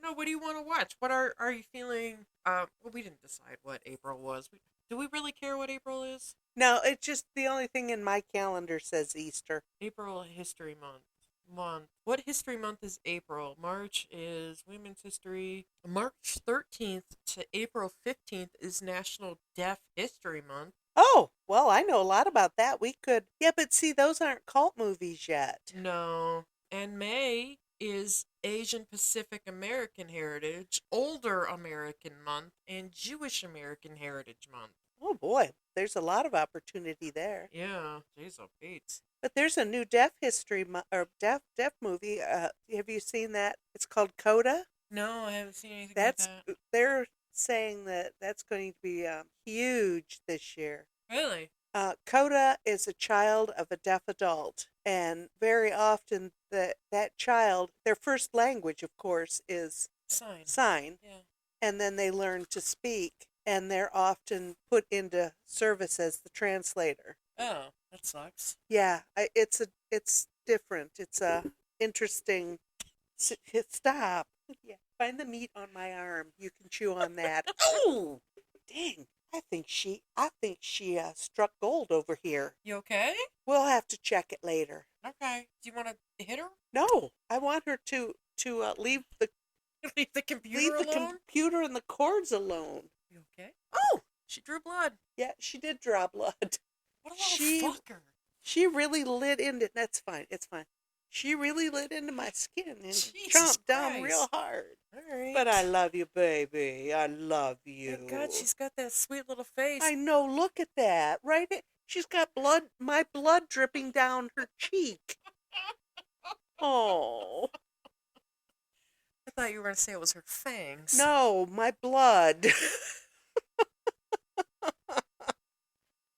no, what do you want to watch? What are you feeling? Well, we didn't decide what April was. Do we really care what April is? No, it's just the only thing in my calendar says Easter. April History Month. What history month is April? March is Women's History. March 13th to April 15th is National Deaf History Month. Oh, well, I know a lot about that. We could... Yeah, but see, those aren't cult movies yet. No. And May is Asian Pacific American Heritage, Older American Month, and Jewish American Heritage Month. Oh, boy. There's a lot of opportunity there. Yeah. Jeez, oh, Pete. But there's a new deaf history or deaf movie. Have you seen that? It's called Coda. No, I haven't seen anything like that. They're saying that that's going to be huge this year. Really? Coda is a child of a deaf adult, and very often that child, their first language, of course, is sign. Yeah. And then they learn to speak, and they're often put into service as the translator. Oh, that sucks. Yeah, it's different. It's a interesting. Stop. Yeah, find the meat on my arm. You can chew on that. Oh, dang! I think she struck gold over here. You okay? We'll have to check it later. Okay. Do you want to hit her? No, I want her to leave the computer alone. The computer and the cords alone. You okay? Oh, she drew blood. Yeah, she did draw blood. What a little fucker. She really lit into... That's fine. It's fine. She really lit into my skin and chomped down real hard. All right. But I love you, baby. I love you. Thank God, she's got that sweet little face. I know. Look at that. Right? She's got my blood dripping down her cheek. Oh. I thought you were going to say it was her fangs. No, my blood.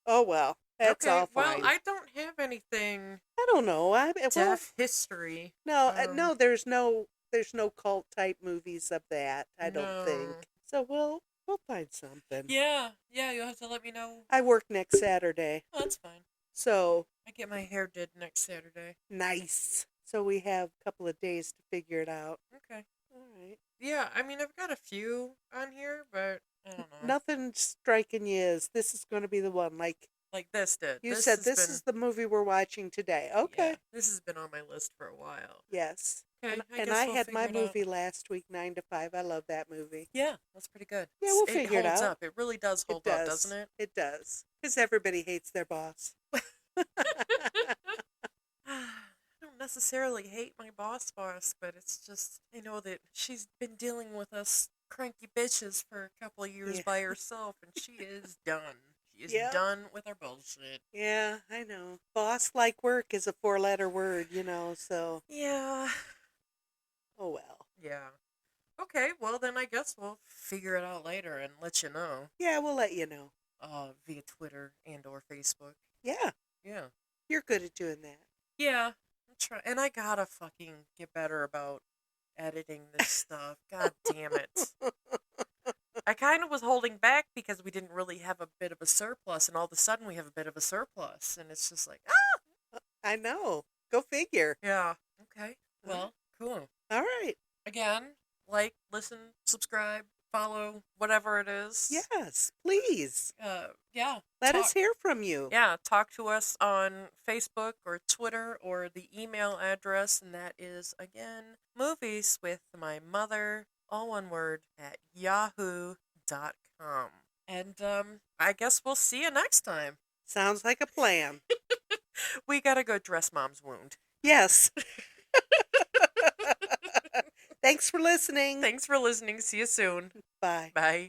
Oh, well. That's all fine. Well, I don't have anything. I don't know. Deaf history. No, no. There's no cult type movies of that. I don't think. So we'll find something. Yeah. You'll have to let me know. I work next Saturday. Oh, that's fine. So I get my hair did next Saturday. Nice. So we have a couple of days to figure it out. Okay. All right. Yeah, I mean, I've got a few on here, but I don't know. Nothing striking you as this is going to be the one. Like Like this did. you This said, has this been, is the movie we're watching today. Okay. yeah, this has been on my list for a while. Yes. Okay, And, I and guess I we'll had figure my it out. movie last week, 9 to 5. I love that movie. Yeah, that's pretty good. Yeah, we'll It figure it holds out. up. It really does hold It up, does. doesn't it? It does. Because everybody hates their boss. I don't necessarily hate my boss, but it's just I know that she's been dealing with us cranky bitches for a couple of years Yeah. by herself, and she is done. She is Yep. done with our bullshit. Yeah, I know. Boss like work is a 4-letter word, so Yeah. oh well. Yeah. Okay, well then I guess we'll figure it out later and let you know. Yeah, we'll let you know. Via Twitter and or Facebook. Yeah, Yeah. you're good at doing that. Yeah. I'm trying, and I gotta fucking get better about editing this stuff. God damn it. I kind of was holding back because we didn't really have a bit of a surplus, and all of a sudden we have a bit of a surplus, and it's just like, ah! I know. Go figure. Yeah. Okay. Well, cool. All right. Again, like, listen, subscribe, follow, whatever it is. Yes, please. Yeah. Let us hear from you. Yeah, talk to us on Facebook or Twitter or the email address, and that is, again, movies with my mother, all one word, at yahoo.com. And I guess we'll see you next time. Sounds like a plan. We gotta go dress Mom's wound. Yes. Thanks for listening. Thanks for listening. See you soon. Bye. Bye.